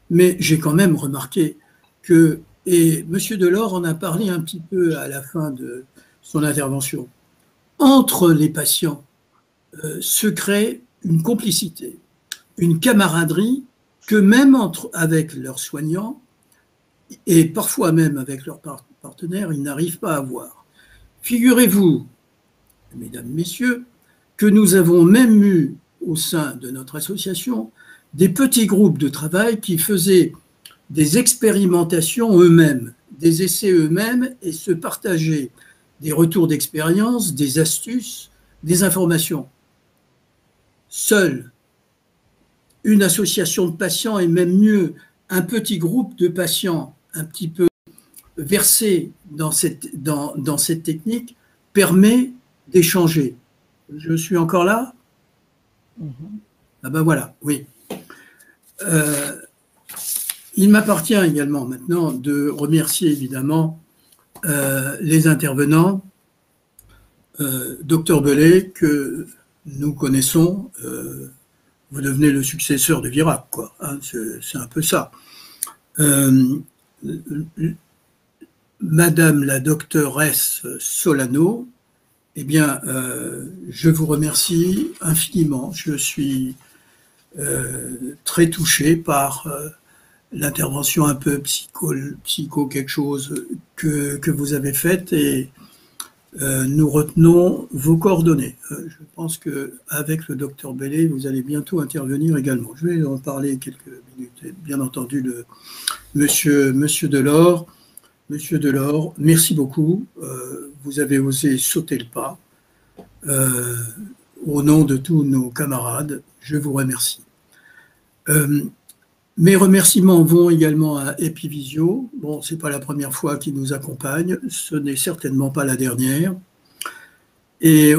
mais j'ai quand même remarqué que, et M. Delors en a parlé un petit peu à la fin de son intervention, entre les patients se crée une complicité, une camaraderie que même avec leurs soignants, et parfois même avec leurs partenaires, ils n'arrivent pas à voir. Figurez-vous, mesdames, messieurs, que nous avons même eu au sein de notre association des petits groupes de travail qui faisaient des expérimentations eux-mêmes, des essais eux-mêmes et se partageaient des retours d'expérience, des astuces, des informations. Seule une association de patients, et même mieux, un petit groupe de patients un petit peu versés dans cette technique, permet d'échanger. Je suis encore là? Ah ben voilà, oui. Il m'appartient également maintenant de remercier évidemment les intervenants, Dr Bellet, que nous connaissons, vous devenez le successeur de Virac, quoi, hein, c'est un peu ça. Madame la docteuresse Solano, eh bien, je vous remercie infiniment. Je suis très touché par l'intervention un peu psycho quelque chose que vous avez faite, et nous retenons vos coordonnées. Je pense qu'avec le docteur Bellet, vous allez bientôt intervenir également. Je vais en parler quelques minutes. Et bien entendu, monsieur Delors. Monsieur Delors, merci beaucoup. Vous avez osé sauter le pas. Au nom de tous nos camarades, je vous remercie. Mes remerciements vont également à Epivisio. Bon, ce n'est pas la première fois qu'ils nous accompagnent, ce n'est certainement pas la dernière. Et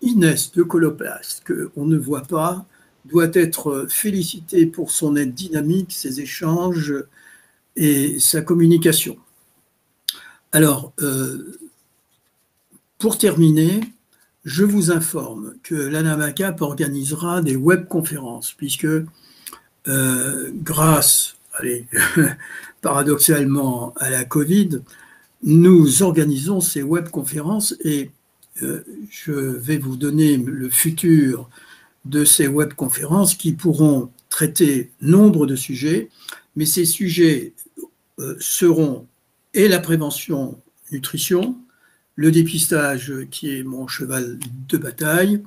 Inès de Coloplast, qu'on ne voit pas, doit être félicitée pour son aide dynamique, ses échanges et sa communication. Alors, pour terminer, je vous informe que l'ANAMACAP organisera des webconférences, puisque grâce, paradoxalement, à la Covid, nous organisons ces webconférences, et je vais vous donner le futur de ces webconférences qui pourront traiter nombre de sujets, mais ces sujets seront et la prévention nutrition, le dépistage qui est mon cheval de bataille,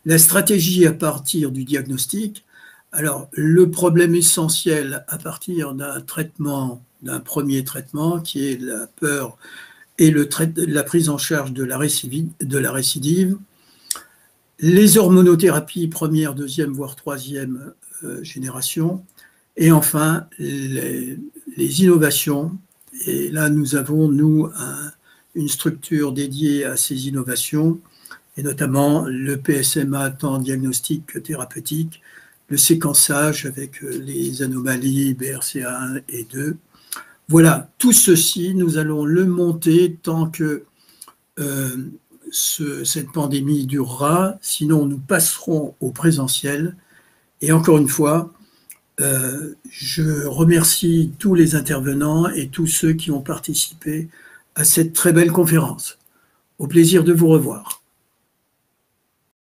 la stratégie à partir du diagnostic. Alors, le problème essentiel à partir d'un traitement, d'un premier traitement qui est la peur et la prise en charge de la récidive, les hormonothérapies première, deuxième, voire troisième génération, et enfin les innovations. Et là, nous avons, nous, une structure dédiée à ces innovations, et notamment le PSMA, temps diagnostic thérapeutique, le séquençage avec les anomalies BRCA1 et 2. Voilà, tout ceci, nous allons le monter tant que cette pandémie durera, sinon nous passerons au présentiel. Et encore une fois, je remercie tous les intervenants et tous ceux qui ont participé à cette très belle conférence. Au plaisir de vous revoir.